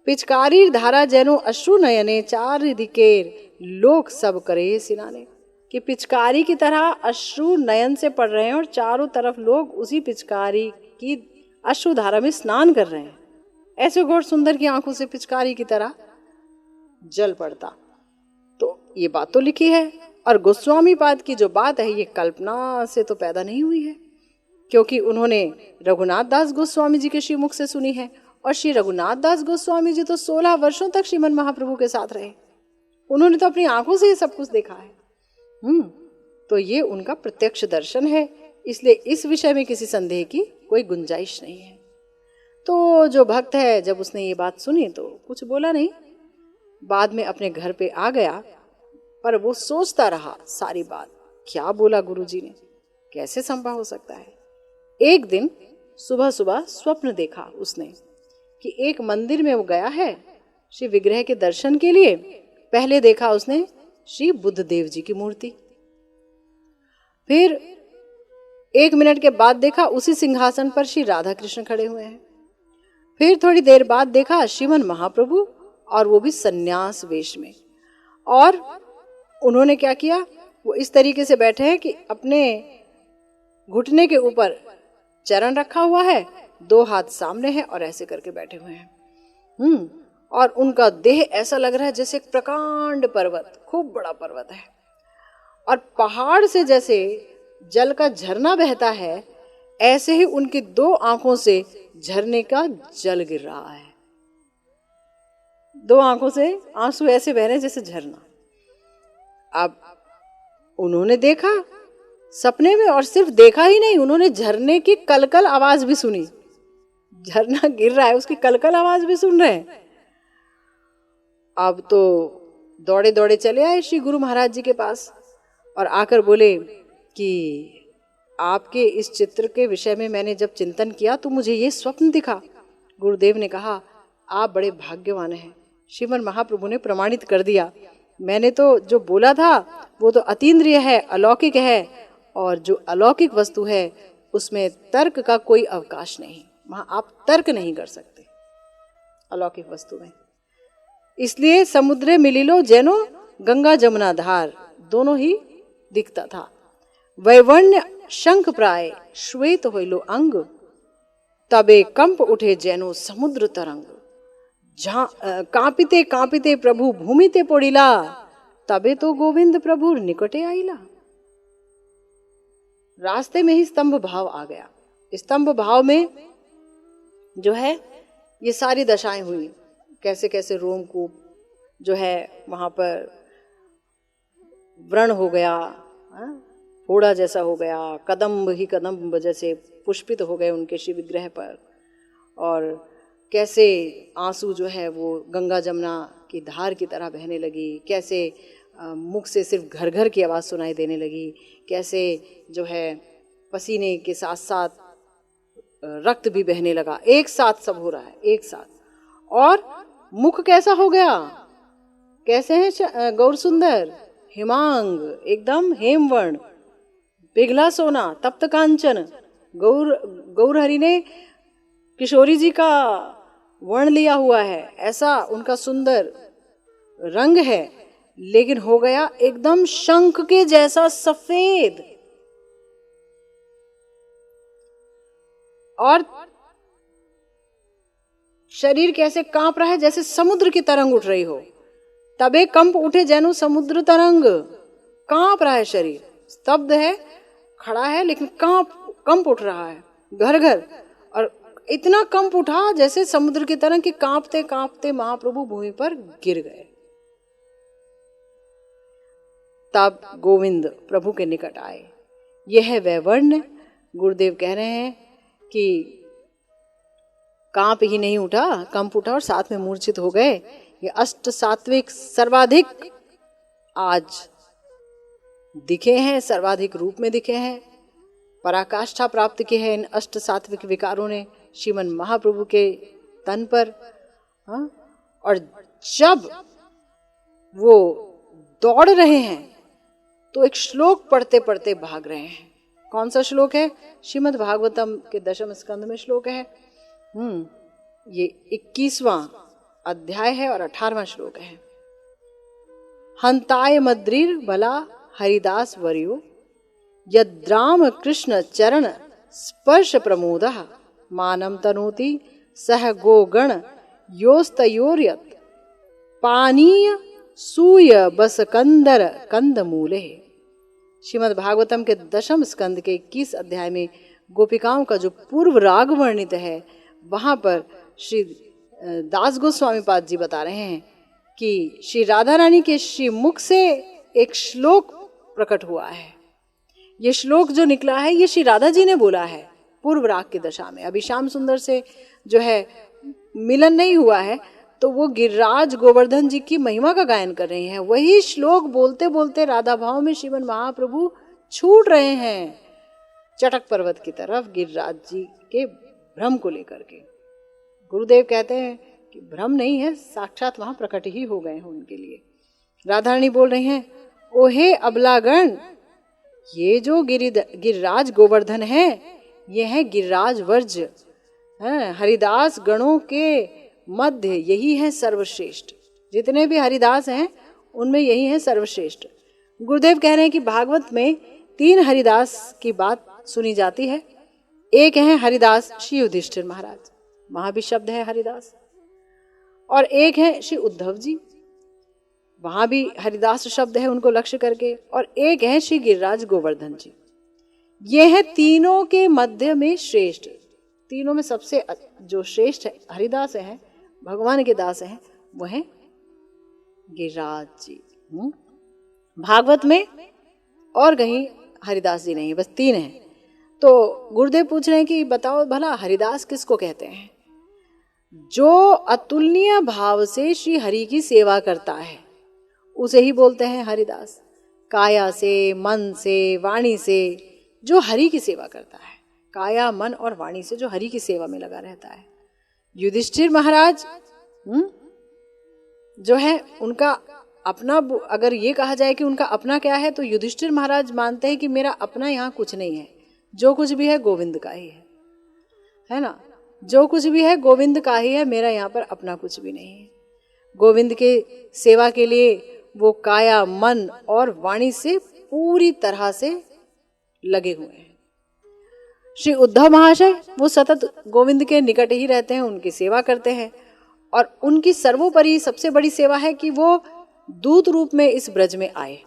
पिचकारी धारा जैनो अश्रु नयने चार दिकेर लोक सब करे सिनाने, कि पिचकारी की तरह अश्रु नयन से पड़ रहे हैं और चारों तरफ लोग उसी पिचकारी की अश्रु धारा में स्नान कर रहे हैं। ऐसे गौर सुंदर की आंखों से पिचकारी की तरह जल पड़ता। तो ये बात तो लिखी है, और गोस्वामी पाद की जो बात है ये कल्पना से तो पैदा नहीं हुई है, क्योंकि उन्होंने रघुनाथ दास गोस्वामी जी के श्रीमुख से सुनी है। और श्री रघुनाथ दास गोस्वामी जी तो 16 वर्षों तक श्रीमन महाप्रभु के साथ रहे, उन्होंने तो अपनी आंखों से ये सब कुछ देखा है। तो ये उनका प्रत्यक्ष दर्शन है, इसलिए इस विषय में किसी संदेह की कोई गुंजाइश नहीं है। तो जो भक्त है, जब उसने ये बात सुनी तो कुछ बोला नहीं, बाद में अपने घर पे आ गया, पर वो सोचता रहा सारी बात, क्या बोला गुरुजी ने, कैसे संभव हो सकता है। एक दिन सुबह सुबह स्वप्न देखा उसने कि एक मंदिर में वो गया है श्री विग्रह के दर्शन के लिए। पहले देखा उसने श्री बुद्ध देव जी की मूर्ति, फिर 1 मिनट के बाद देखा उसी सिंहासन पर श्री राधा कृष्ण खड़े हुए हैं। फिर थोड़ी देर बाद देखा श्रीमन महाप्रभु, और वो भी सन्यास वेश में। और उन्होंने क्या किया, वो इस तरीके से बैठे हैं कि अपने घुटने के ऊपर चरण रखा हुआ है, 2 हाथ सामने हैं और ऐसे करके बैठे हुए हैं। और उनका देह ऐसा लग रहा है जैसे एक प्रकांड पर्वत, खूब बड़ा पर्वत है, और पहाड़ से जैसे जल का झरना बहता है, ऐसे ही उनकी 2 आंखों से झरने का जल गिर रहा है। 2 आंखों से आंसू ऐसे बह रहे जैसे झरना। अब उन्होंने देखा सपने में, और सिर्फ देखा ही नहीं, उन्होंने झरने की कलकल आवाज भी सुनी। झरना गिर रहा है, उसकी कलकल आवाज भी सुन रहे हैं। अब तो दौड़े दौड़े चले आए श्री गुरु महाराज जी के पास और आकर बोले कि आपके इस चित्र के विषय में मैंने जब चिंतन किया तो मुझे ये स्वप्न दिखा। गुरुदेव ने कहा, आप बड़े भाग्यवान हैं, श्रीमन महाप्रभु ने प्रमाणित कर दिया। मैंने तो जो बोला था वो तो अतीन्द्रिय है, अलौकिक है, और जो अलौकिक वस्तु है उसमें तर्क का कोई अवकाश नहीं, वहां आप तर्क नहीं कर सकते अलौकिक वस्तु में। इसलिए समुद्रे मिलिलो जैनो गंगा जमुना धार, दोनों ही दिखता था। वैवर्ण्य शंख प्राय श्वेत होइलो अंग, तबे कंप उठे जैनो समुद्र तरंग। कांपिते कांपिते प्रभु भूमिते पड़िला, तबे तो गोविंद प्रभु निकटे आइला। रास्ते में ही स्तंभ भाव आ गया। स्तंभ भाव में जो है ये सारी दशाएं हुई, कैसे कैसे रोमकूप जो है वहां पर व्रण हो गया, फोड़ा जैसा हो गया, कदम्ब ही कदम्ब जैसे पुष्पित हो गए उनके श्री विग्रह पर, और कैसे आंसू जो है वो गंगा जमुना की धार की तरह बहने लगी, कैसे मुख से सिर्फ घर घर की आवाज़ सुनाई देने लगी, कैसे जो है पसीने के साथ साथ रक्त भी बहने लगा, एक साथ सब हो रहा है एक साथ। और मुख कैसा हो गया, कैसे है गौर सुंदर, हिमांग एकदम हेमवर्ण, पिघला सोना, तप्त कांचन। गौर हरि ने किशोरी जी का वर्ण लिया हुआ है, ऐसा उनका सुंदर रंग है, लेकिन हो गया एकदम शंख के जैसा सफेद। और शरीर कैसे कांप रहा है, जैसे समुद्र की तरंग उठ रही हो। तबे कंप उठे जैनु समुद्र तरंग, कांप रहा है शरीर, स्तब्ध है, खड़ा है, लेकिन कंप उठ रहा है घर घर। और इतना कंप उठा जैसे समुद्र की तरंग, कि कांपते कांपते महाप्रभु भूमि पर गिर गए। तब गोविंद प्रभु के निकट आए। यह है वह वर्ण, गुरुदेव कह रहे हैं कि कांप ही नहीं उठा, कंप उठा और साथ में मूर्छित हो गए। ये अष्ट सात्विक सर्वाधिक आज दिखे हैं, सर्वाधिक रूप में दिखे हैं, पराकाष्ठा प्राप्त की है इन अष्ट सात्विक विकारों ने श्रीमन महाप्रभु के तन पर। और जब वो दौड़ रहे हैं तो एक श्लोक पढ़ते पढ़ते भाग रहे हैं। कौन सा श्लोक है? श्रीमद् भागवतम के 10वें स्कंद में श्लोक है। ये 21वां अध्याय है और 18वां श्लोक है। हंताय मद्रीर बला हरिदास वर्यो यद्राम कृष्ण चरण स्पर्श प्रमोदः मानम तनोति सह गोगण योस्तयोर्यत् पानीय सूय बस कंदर कंद मूले। श्रीमद् भागवतम के 10वें स्कंद के 21 अध्याय में गोपिकाओं का जो पूर्व राग वर्णित है, वहां पर श्री दास गोस्वामी पाद जी बता रहे हैं कि श्री राधा रानी के श्री मुख से एक श्लोक प्रकट हुआ है। ये श्लोक जो निकला है ये श्री राधा जी ने बोला है पूर्व राग की दशा में। अभी श्याम सुंदर से जो है मिलन नहीं हुआ है, तो वो गिरिराज गोवर्धन जी की महिमा का गायन कर रही हैं। वही श्लोक बोलते बोलते राधा भाव में श्रीमन महाप्रभु छूट रहे हैं चटक पर्वत की तरफ गिरिराज जी के भ्रम को लेकर के। गुरुदेव कहते हैं कि भ्रम नहीं है, साक्षात वहां प्रकट ही हो गए हैं उनके लिए। राधा रानी बोल रही हैं, ओहे अबलागण, ये जो गिरिराज गोवर्धन है ये है गिरिराज वर्ज, हरिदास गणों के मध्य यही है सर्वश्रेष्ठ। जितने भी हरिदास हैं उनमें यही है सर्वश्रेष्ठ। गुरुदेव कह रहे हैं कि भागवत में 3 हरिदास की बात सुनी जाती है। एक है हरिदास श्री युधिष्ठिर महाराज, वहां भी शब्द है हरिदास। और एक है श्री उद्धव जी, वहां भी हरिदास शब्द है उनको लक्ष्य करके। और एक है श्री गिरिराज गोवर्धन जी। ये है तीनों के मध्य में श्रेष्ठ, तीनों में सबसे जो श्रेष्ठ हरिदास हैं, भगवान के दास हैं, वो है गिरिराज जी। भागवत में और कहीं हरिदास जी नहीं, बस 3 हैं। तो गुरुदेव पूछ रहे हैं कि बताओ भला हरिदास किसको कहते हैं? जो अतुलनीय भाव से श्री हरि की सेवा करता है उसे ही बोलते हैं हरिदास। काया से, मन से, वाणी से जो हरि की सेवा करता है, काया मन और वाणी से जो हरि की सेवा में लगा रहता है। युधिष्ठिर महाराज जो है उनका अपना, अगर ये कहा जाए कि उनका अपना क्या है, तो युधिष्ठिर महाराज मानते हैं कि मेरा अपना यहाँ कुछ नहीं है, जो कुछ भी है गोविंद का ही है ना। जो कुछ भी है गोविंद का ही है, मेरा यहाँ पर अपना कुछ भी नहीं है। गोविंद के सेवा के लिए वो काया, मन और वाणी से पूरी तरह से लगे हुए हैं। श्री उद्धव महाशय वो सतत गोविंद के निकट ही रहते हैं, उनकी सेवा करते हैं। और उनकी सर्वोपरि सबसे बड़ी सेवा है कि वो दूत रूप में इस ब्रज में आए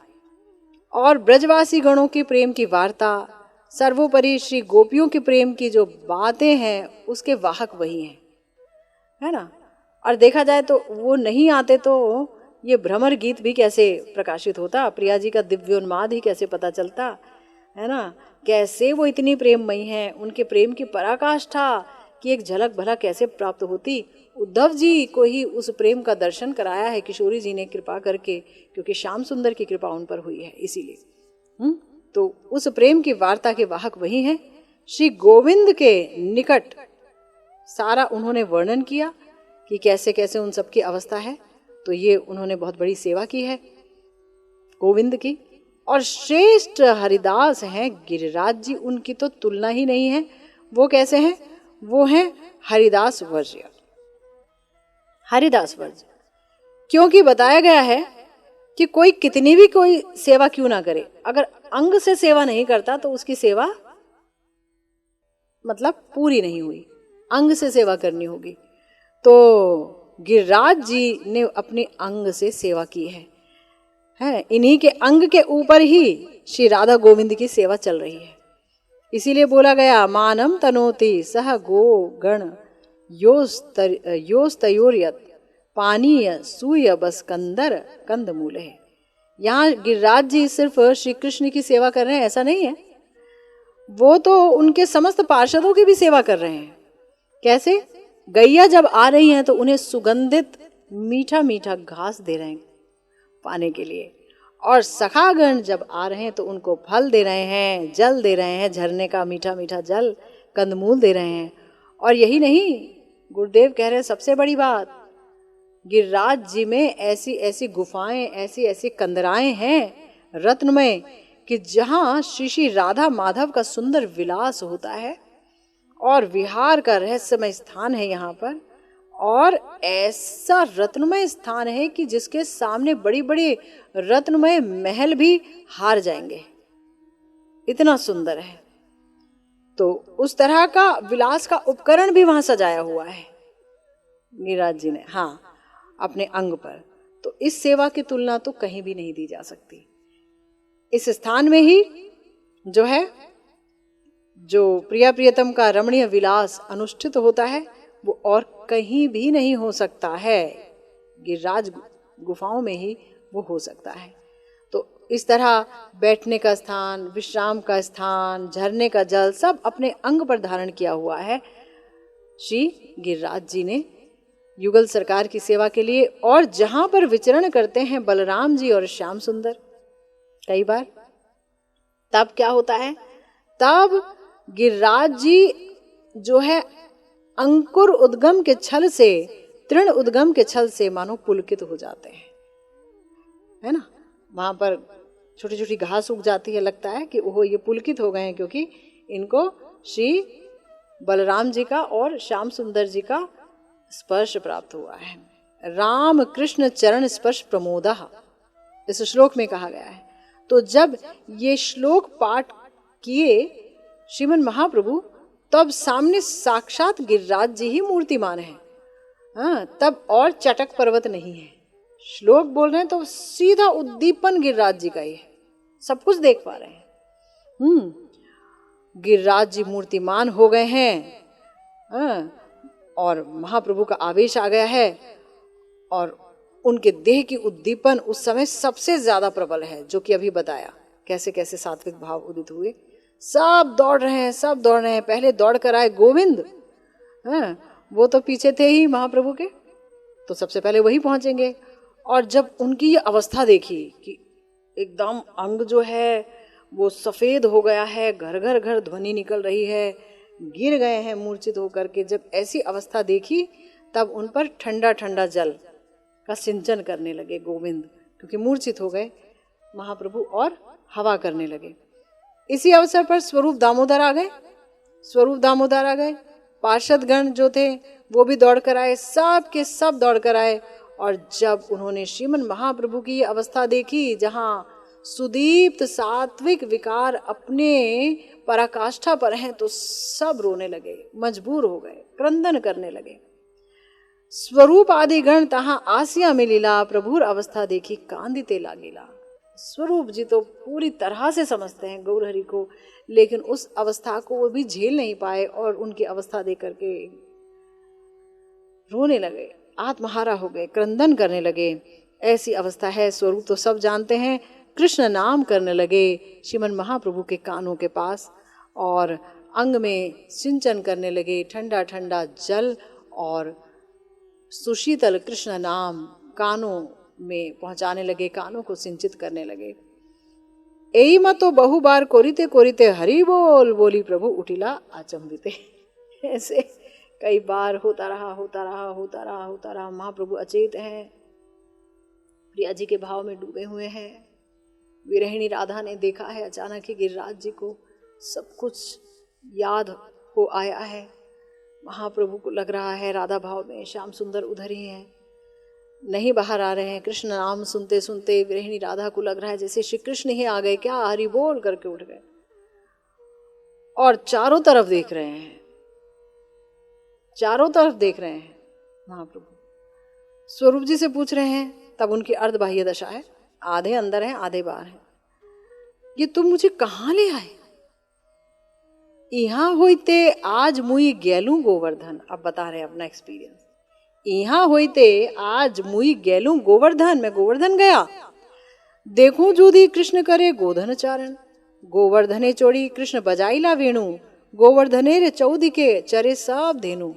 और ब्रजवासी गणों के प्रेम की वार्ता, सर्वोपरि श्री गोपियों के प्रेम की जो बातें हैं उसके वाहक वही हैं, है ना। और देखा जाए तो वो नहीं आते तो ये भ्रमर गीत भी कैसे प्रकाशित होता, प्रिया जी का दिव्योन्माद ही कैसे पता चलता, है ना। कैसे वो इतनी प्रेममयी हैं, उनके प्रेम की पराकाष्ठा कि एक झलक भला कैसे प्राप्त होती। उद्धव जी को ही उस प्रेम का दर्शन कराया है किशोरी जी ने कृपा करके, क्योंकि श्याम सुंदर की कृपा उन पर हुई है इसीलिए। तो उस प्रेम की वार्ता के वाहक वही हैं। श्री गोविंद के निकट सारा उन्होंने वर्णन किया कि कैसे कैसे उन सबकी अवस्था है। तो ये उन्होंने बहुत बड़ी सेवा की है गोविंद की। और श्रेष्ठ हरिदास हैं गिरिराज जी, उनकी तो तुलना ही नहीं है। वो कैसे हैं? वो हैं हरिदास वर्ज्य। हरिदास वर्ज्य क्योंकि बताया गया है कि कोई कितनी भी कोई सेवा क्यों ना करे, अगर अंग से सेवा नहीं करता तो उसकी सेवा मतलब पूरी नहीं हुई, अंग से सेवा करनी होगी। तो गिरिराज जी ने अपने अंग से सेवा की है, इन्हीं के अंग के ऊपर ही श्री राधा गोविंद की सेवा चल रही है। इसीलिए बोला गया मानम तनोति सह गो गण योस्तयोर्यत पानीय सूय बस कंदर कंद मूल है। यहाँ गिरिराज जी सिर्फ श्री कृष्ण की सेवा कर रहे हैं ऐसा नहीं है, वो तो उनके समस्त पार्षदों की भी सेवा कर रहे हैं। कैसे? गैया जब आ रही हैं तो उन्हें सुगंधित मीठा मीठा घास दे रहे हैं पाने के लिए, और सखागण जब आ रहे हैं तो उनको फल दे रहे हैं, जल दे रहे हैं, झरने का मीठा मीठा जल, कंदमूल दे रहे हैं। और यही नहीं, गुरुदेव कह रहे हैं सबसे बड़ी बात, गिरिराज जी में ऐसी ऐसी गुफाएं, ऐसी ऐसी कंदराएं हैं रत्नमय कि जहां श्री श्री राधा माधव का सुंदर विलास होता है और विहार का रहस्यमय स्थान है यहाँ पर। और ऐसा रत्नमय स्थान है कि जिसके सामने बड़ी बड़ी रत्नमय महल भी हार जाएंगे, इतना सुंदर है। तो उस तरह का विलास का उपकरण भी वहां सजाया हुआ है गिरिराज जी ने, अपने अंग पर। तो इस सेवा की तुलना तो कहीं भी नहीं दी जा सकती। इस स्थान में ही जो है, जो प्रिया प्रियतम का रमणीय विलास अनुष्ठित होता है वो और कहीं भी नहीं हो सकता है, गिरिराज गुफाओं में ही वो हो सकता है। तो इस तरह बैठने का स्थान, विश्राम का स्थान, झरने का जल सब अपने अंग पर धारण किया हुआ है श्री गिरिराज जी ने युगल सरकार की सेवा के लिए। और जहां पर विचरण करते हैं बलराम जी और श्याम सुंदर कई बार, तब क्या होता है, तब गिरिराज जी जो है अंकुर उद्गम के छल से, तृण उद्गम के छल से मानो पुलकित हो जाते हैं, है ना। वहां पर छोटी छोटी घास उग जाती है, लगता है कि ओहो ये पुलकित हो गए हैं, क्योंकि इनको श्री बलराम जी का और श्याम सुंदर जी का स्पर्श प्राप्त हुआ है। राम कृष्ण चरण स्पर्श प्रमोदा इस श्लोक में कहा गया है। तो जब ये श्लोक पाठ किए श्रीमन महाप्रभु, तब सामने साक्षात गिरिराज जी ही मूर्तिमान है। तब और चटक पर्वत नहीं है। श्लोक बोल रहे हैं तो सीधा उद्दीपन गिरिराज जी का ही है, सब कुछ देख पा रहे हैं। गिरिराज जी मूर्तिमान हो गए हैं और महाप्रभु का आवेश आ गया है, और उनके देह की उद्दीपन उस समय सबसे ज्यादा प्रबल है, जो कि अभी बताया कैसे कैसे सात्विक भाव उदित हुए। सब दौड़ रहे हैं, सब दौड़ रहे हैं। पहले दौड़ कर आए गोविंद, वो तो पीछे थे ही महाप्रभु के, तो सबसे पहले वही पहुंचेंगे। और जब उनकी ये अवस्था देखी कि एकदम अंग जो है वो सफेद हो गया है, घर घर घर ध्वनि निकल रही है, गिर गए हैं मूर्छित होकर के, जब ऐसी अवस्था देखी तब उन पर ठंडा ठंडा जल का सिंचन करने लगे गोविंद, क्योंकि मूर्छित हो गए महाप्रभु, और हवा करने लगे। इसी अवसर पर स्वरूप दामोदर आ गए, स्वरूप दामोदर आ गए। पार्षदगण जो थे वो भी दौड़ कर आए, सब के सब दौड़ कर आए। और जब उन्होंने श्रीमन महाप्रभु की अवस्था देखी, जहां सुदीप्त सात्विक विकार अपने पराकाष्ठा पर हैं, तो सब रोने लगे, मजबूर हो गए, क्रंदन करने लगे। स्वरूप आदि गण तहां आसिया में लीला, प्रभुर अवस्था देखी कांदिते लागेला। स्वरूप जी तो पूरी तरह से समझते हैं गौर हरि को, लेकिन उस अवस्था को वो भी झेल नहीं पाए और उनकी अवस्था देख करके रोने लगे, आत्महारा हो गए, क्रंदन करने लगे। ऐसी अवस्था है। स्वरूप तो सब जानते हैं, कृष्ण नाम करने लगे श्रीमन महाप्रभु के कानों के पास, और अंग में सिंचन करने लगे, ठंडा ठंडा जल और सुशीतल कृष्ण नाम कानों में पहुंचाने लगे, कानों को सिंचित करने लगे। एई मतो बहु बार कोरिते कोरिते हरि बोल बोली प्रभु उठिला अचंभिते। ऐसे कई बार होता रहा होता रहा होता रहा होता रहा। महाप्रभु अचेत हैं, प्रिया जी के भाव में डूबे हुए हैं। विरहिणी राधा ने देखा है अचानक ही गिरिराज जी को, सब कुछ याद हो आया है। महाप्रभु को लग रहा है राधा भाव में श्याम सुंदर उधर ही है, नहीं बाहर आ रहे हैं। कृष्ण नाम सुनते सुनते विरहिणी राधा को लग रहा है जैसे श्री कृष्ण ही आ गए, क्या हरि बोल करके उठ गए और चारों तरफ देख रहे हैं, चारों तरफ देख रहे हैं। महाप्रभु स्वरूप जी से पूछ रहे हैं, तब उनकी अर्धबाह्य दशा है, आधे अंदर हैं आधे बाहर हैं। ये तुम मुझे कहाँ ले आए? यहाँ होते आज मुई गेलू गोवर्धन। अब बता रहे अपना एक्सपीरियंस। यहाँ होते आज मुई गेलू गोवर्धन, मैं गोवर्धन गया। देखूं जूदी कृष्ण करे गोधन चारण, गोवर्धने चोड़ी कृष्ण बजाइला वेणु, गोवर्धने रे चौदी के चरे सब धेनु,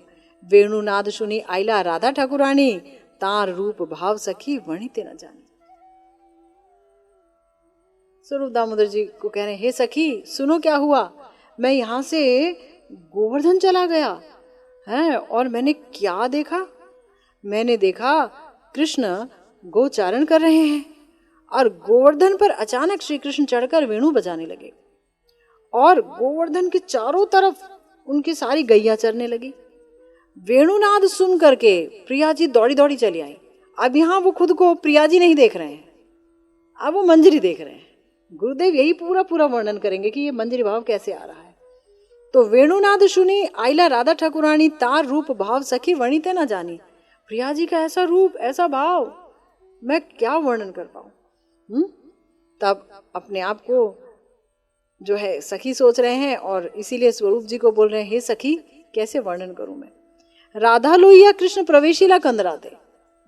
वेणु नाद सुनी आइला राधा ठाकुरानी, तार रूप भाव सखी वणिते न जानी। स्वरूप दामोदर जी को कह रहे हैं, हे सखी सुनो क्या हुआ, मैं यहाँ से गोवर्धन चला गया है और मैंने क्या देखा? मैंने देखा कृष्ण गोचारण कर रहे हैं और गोवर्धन पर अचानक श्री कृष्ण चढ़कर वेणु बजाने लगे और गोवर्धन के चारों तरफ उनकी सारी गैया चरने लगी। वेणुनाद सुन करके प्रिया जी दौड़ी दौड़ी चली आई। अब यहाँ वो खुद को प्रिया जी नहीं देख रहे हैं, अब वो मंजरी देख रहे हैं। गुरुदेव यही पूरा पूरा वर्णन करेंगे कि ये मंजरी भाव कैसे आ रहा है। तो वेणुनाद सुनी आइला राधा ठाकुरानी, तार रूप भाव सखी वणिते न जानी। प्रिया जी का ऐसा रूप ऐसा भाव मैं क्या वर्णन कर पाऊं। तब अपने आप को जो है सखी सोच रहे हैं और इसीलिए स्वरूप जी को बोल रहे हैं, हे सखी कैसे वर्णन करूं मैं। राधा लोहिया कृष्ण प्रवेशिला कंदराते।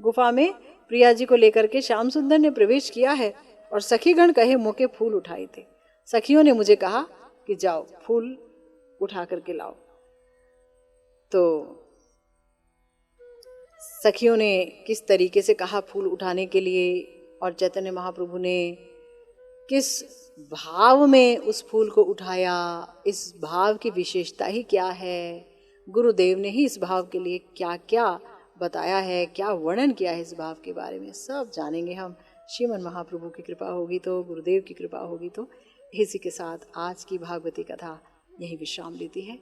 गुफा में प्रिया जी को लेकर के श्याम सुंदर ने प्रवेश किया है और सखीगण कहे मोके फूल उठाए थे। सखियों ने मुझे कहा कि जाओ फूल उठा करके लाओ। तो सखियों ने किस तरीके से कहा फूल उठाने के लिए और चैतन्य महाप्रभु ने किस भाव में उस फूल को उठाया, इस भाव की विशेषता ही क्या है, गुरुदेव ने ही इस भाव के लिए क्या क्या बताया है, क्या वर्णन किया है इस भाव के बारे में, सब जानेंगे हम। श्रीमन महाप्रभु की कृपा होगी तो, गुरुदेव की कृपा होगी तो। इसी के साथ आज की भागवती कथा यही विश्राम लेती है।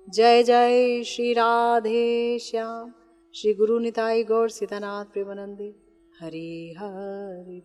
जय जय श्री राधे श्याम, श्री गुरु निताई गौर सीतानाथ प्रेमानंदे। हरि हरि।